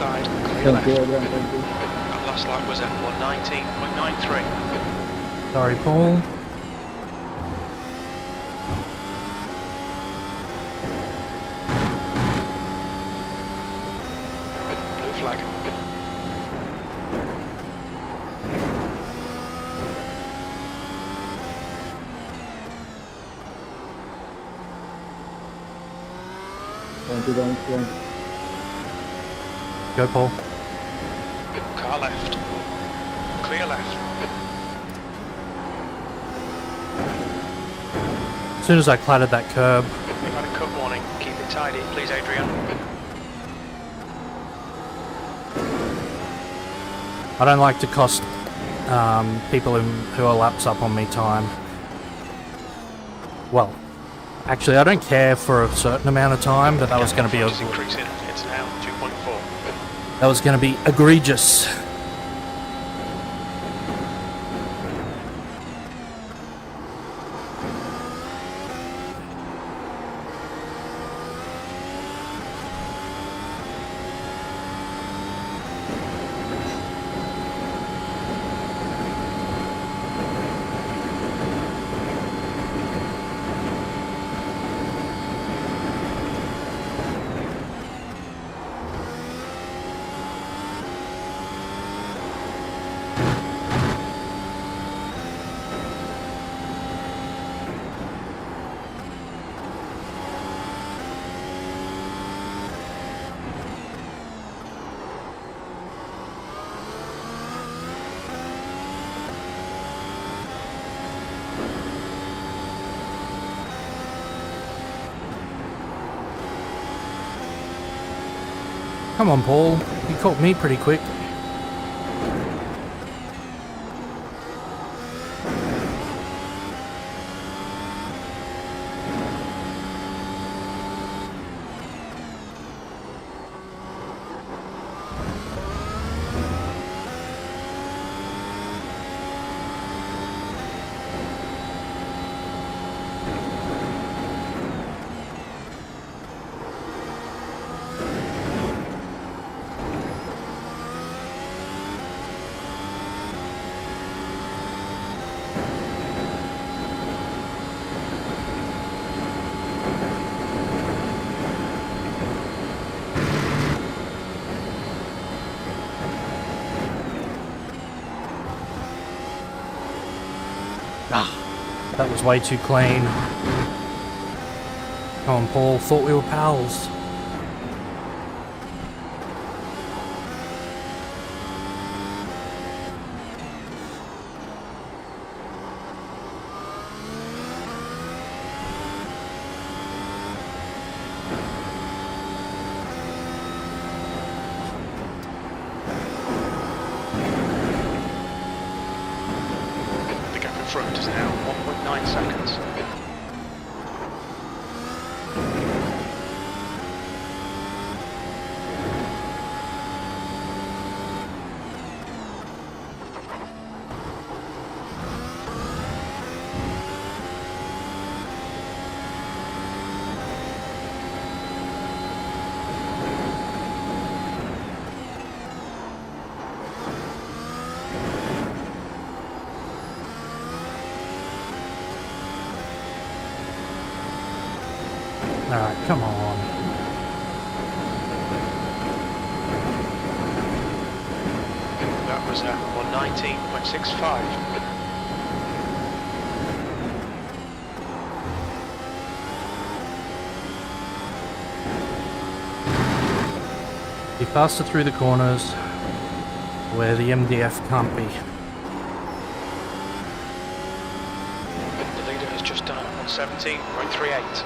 inside, clear left. That last lap was at 119.93. Sorry, Paul. Blue flag. Go, Paul. Car left. Clear left. As soon as I clattered that curb, We've had a cut warning. Keep it tidy, please, Adrian. I don't like to cost people who are laps up on me time. Well, actually, I don't care for a certain amount of time, but that was going to be Just increasing. It's now 2.4. that was going to be egregious. Come on, Paul. You caught me pretty quick. That was way too clean. Come on, Paul. Thought we were pals. The gap in front is now 1.9 seconds. Alright, come on. That was at 119.65. Be faster through the corners where the MDF can't be. The leader has just done 117.38.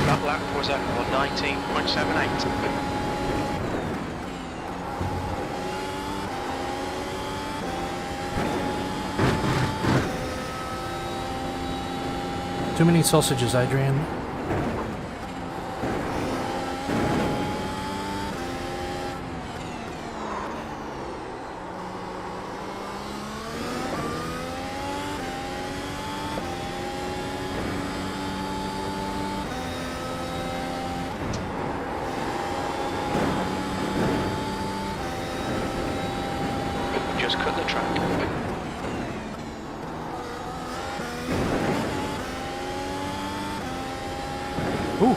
That lap was at 119.78. Too many sausages, Adrian. Just cut the track. Ooh.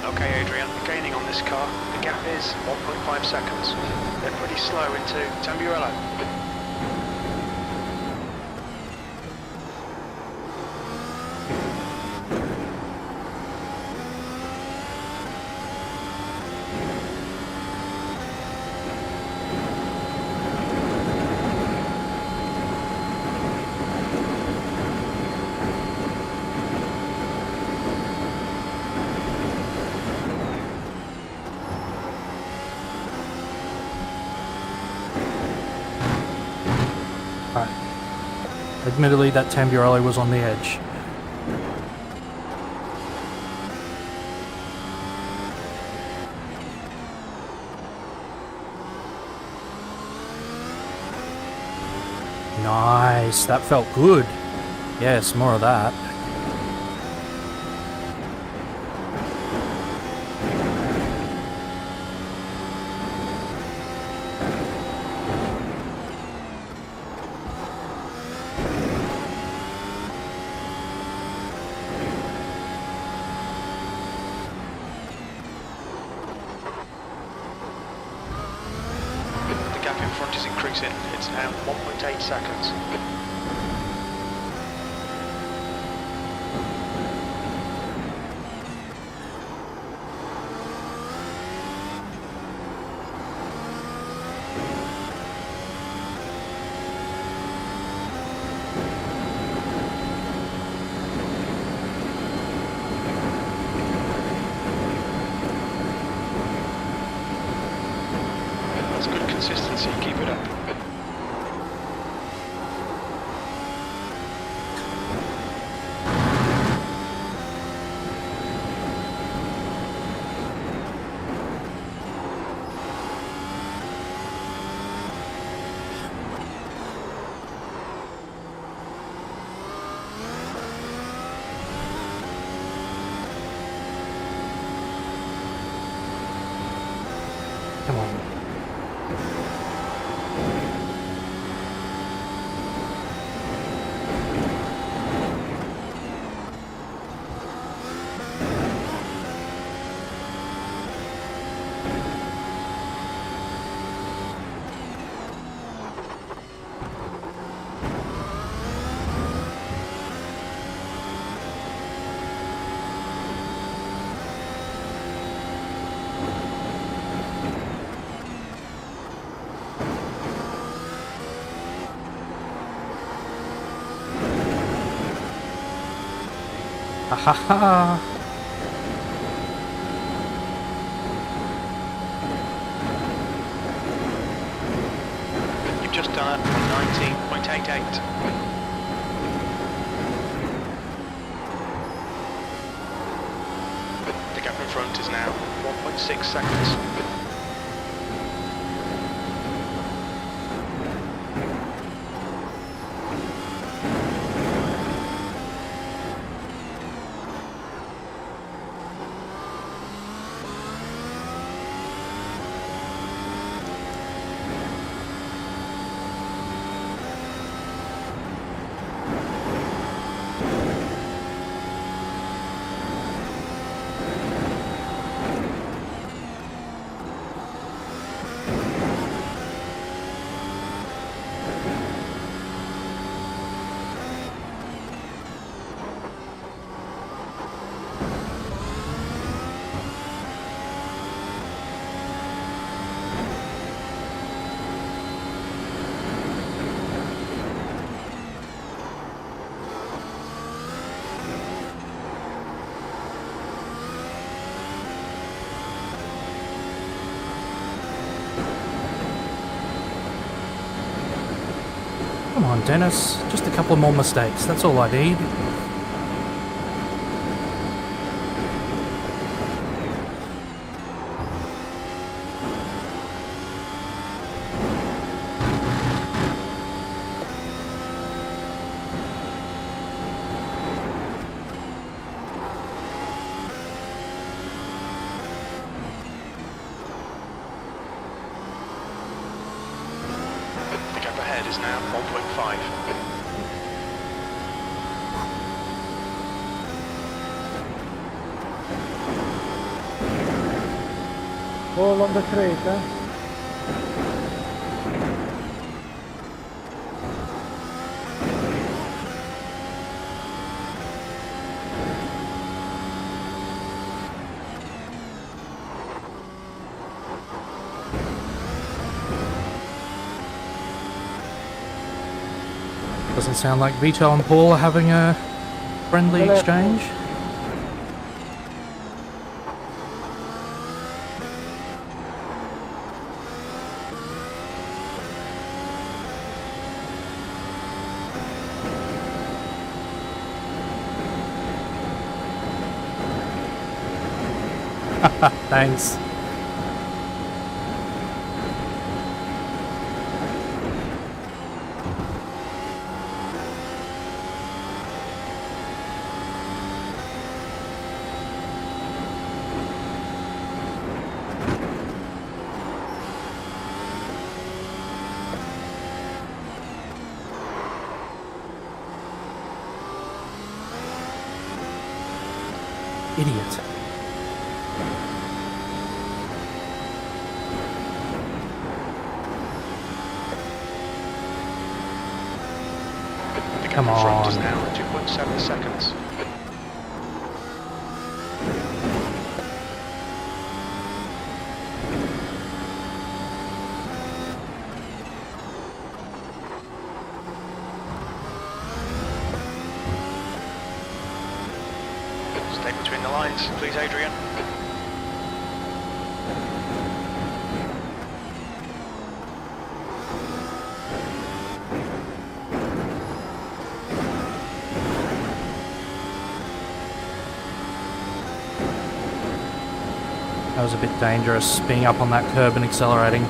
Okay, Adrian, gaining on this car. The gap is 1.5 seconds. They're pretty slow into Tamburello. Admittedly, that Tamburello was on the edge. Nice, that felt good. Yes, more of that. The gap in front is increasing. It's now 1.8 seconds. That's good consistency. Keep it up. Come on. Ha ha ha! You've just done it on 19.88. The gap in front is now 1.6 seconds. Come on, Dennis. Just a couple more mistakes. That's all I need. The gap ahead is now 1.5. All on the straight, eh? Doesn't sound like Vito and Paul are having a friendly exchange. Thanks. Idiot. The gap Come in front is on. now 2.7 seconds. Stay between the lines, please, Adrian. That was a bit dangerous, being up on that curb and accelerating.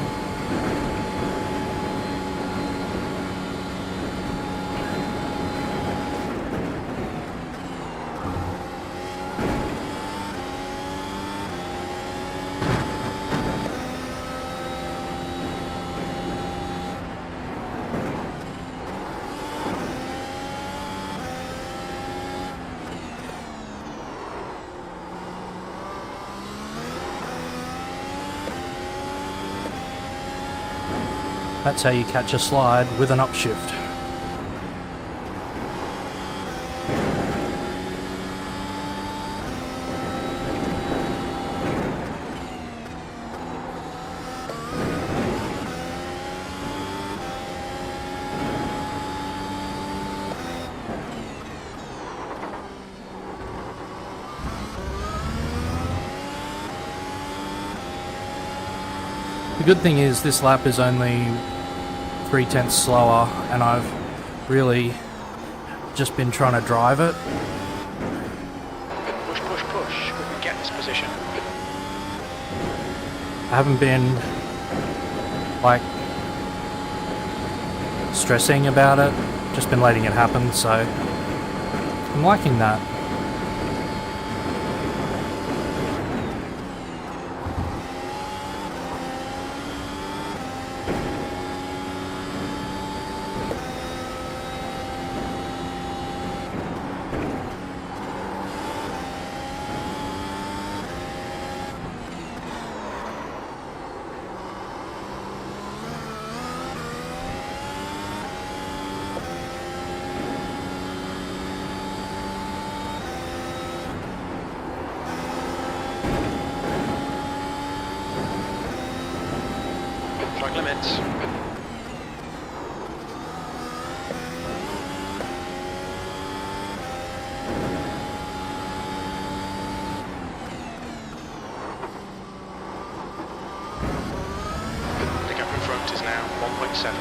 That's how you catch a slide with an upshift. The good thing is this lap is only 3/10 slower, and I've really just been trying to drive it. Push, push, push. We can get this position. I haven't been like stressing about it, just been letting it happen, so I'm liking that. Track limits. The gap in front is now 1.7.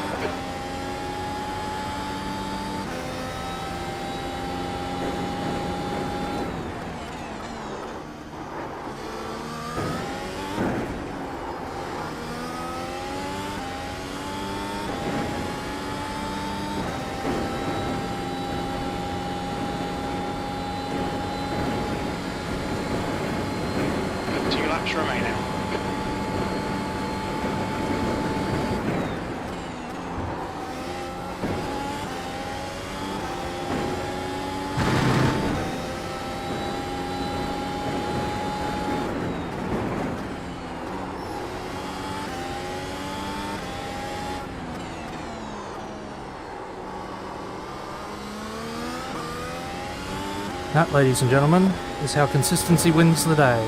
That, ladies and gentlemen, is how consistency wins the day.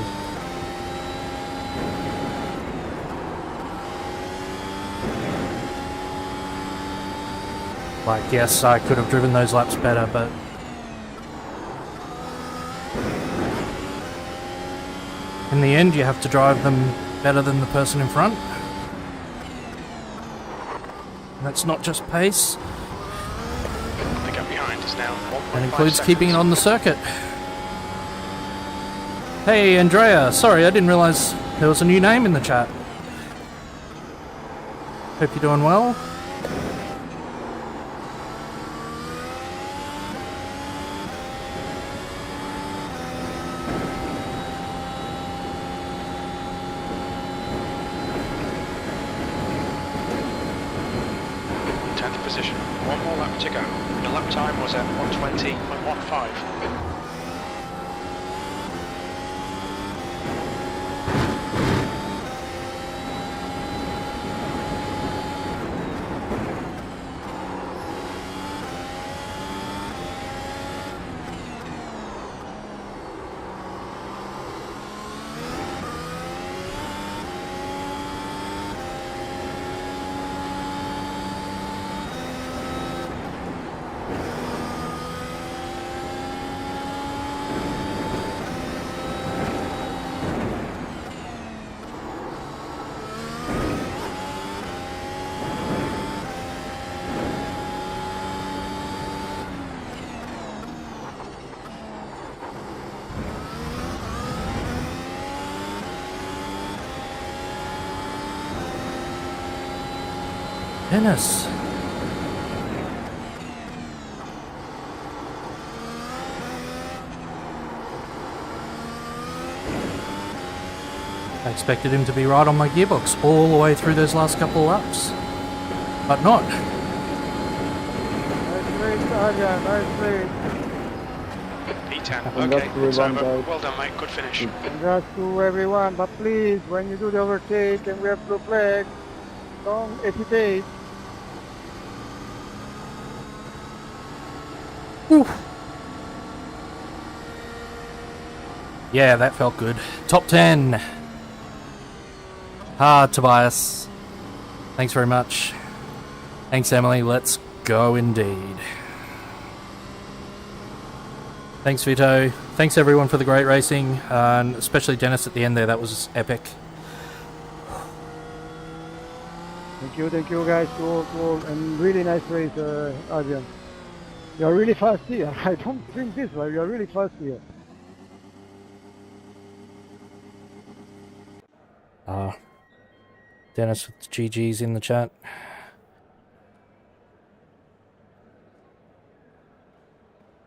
Like, yes, I could have driven those laps better, but in the end, you have to drive them better than the person in front. And that's not just pace. The gap behind is now 1.5 That includes seconds. keeping it on the circuit. Hey, Andrea. Sorry, I didn't realise there was a new name in the chat. Hope you're doing well. Position. One more lap to go. The lap time was at 1:20.15. Dennis. I expected him to be right on my gearbox all the way through those last couple of laps. But not. Nice race, Adrian, nice race. P10. Congrats Okay, to it's everyone, over. guys. Well done, mate. Good finish. Congrats to everyone, but please, when you do the overtake and we have blue flag, don't hesitate. Yeah, that felt good. Top 10. Tobias. Thanks very much. Thanks, Emily. Let's go indeed. Thanks, Vito. Thanks, everyone, for the great racing, and especially Dennis at the end there. That was epic. Thank you guys to all, and really nice race, Adrian. You're really fast here. I don't think this way. You're really fast here. Dennis with the GG's in the chat.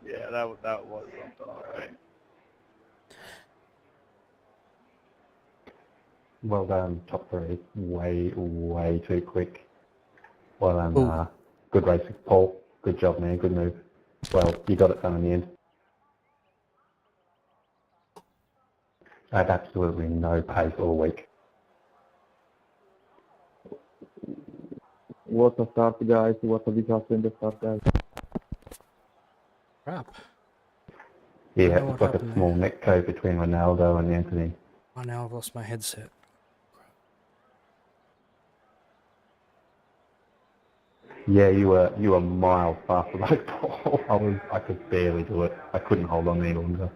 Yeah, that was something, alright. Well done, top three. Way too quick. Well done, Ooh. good racing, Paul. Good job, man. Good move. Well, you got it done in the end. I had absolutely no pace all week. What a start, guys. What a disaster in the start, guys. Crap. Yeah, know what it's like a happened small there. neck code between Ronaldo and Anthony. Oh, now I've lost my headset. Yeah, you were miles faster than Paul. I could barely do it. I couldn't hold on any longer.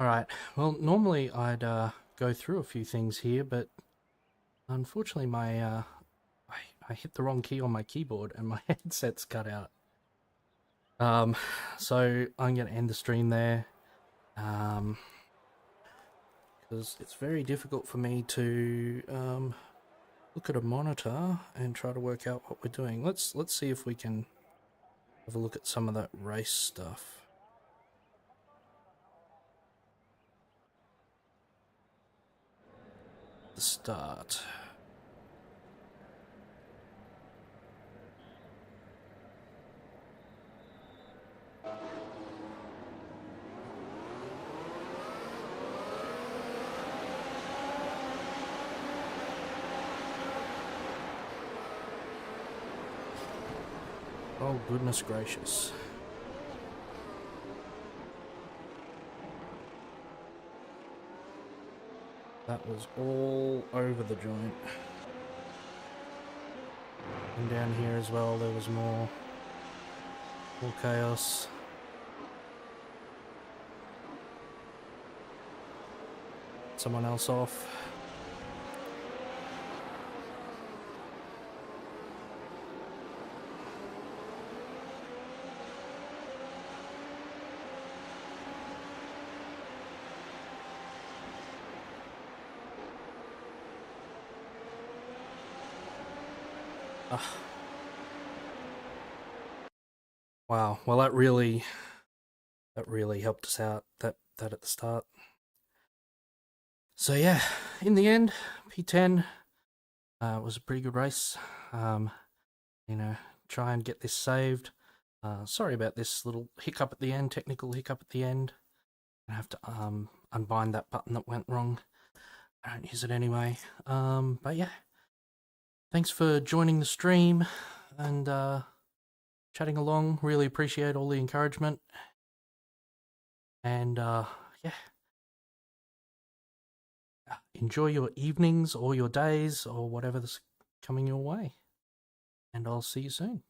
Alright, well, normally I'd go through a few things here, but unfortunately my I hit the wrong key on my keyboard and my headset's cut out. So I'm going to end the stream there, because it's very difficult for me to look at a monitor and try to work out what we're doing. Let's see if we can have a look at some of that race stuff. The start. Oh, goodness gracious. That was all over the joint. And down here as well, there was more chaos. Someone else off. Wow, well that really helped us out, that at the start. So yeah, in the end, P10 was a pretty good race. You know, try and get this saved. Sorry about this little hiccup at the end, technical hiccup at the end. I have to unbind that button that went wrong. I don't use it anyway. But yeah, thanks for joining the stream and chatting along. Really appreciate all the encouragement. And yeah, enjoy your evenings or your days or whatever's coming your way. And I'll see you soon.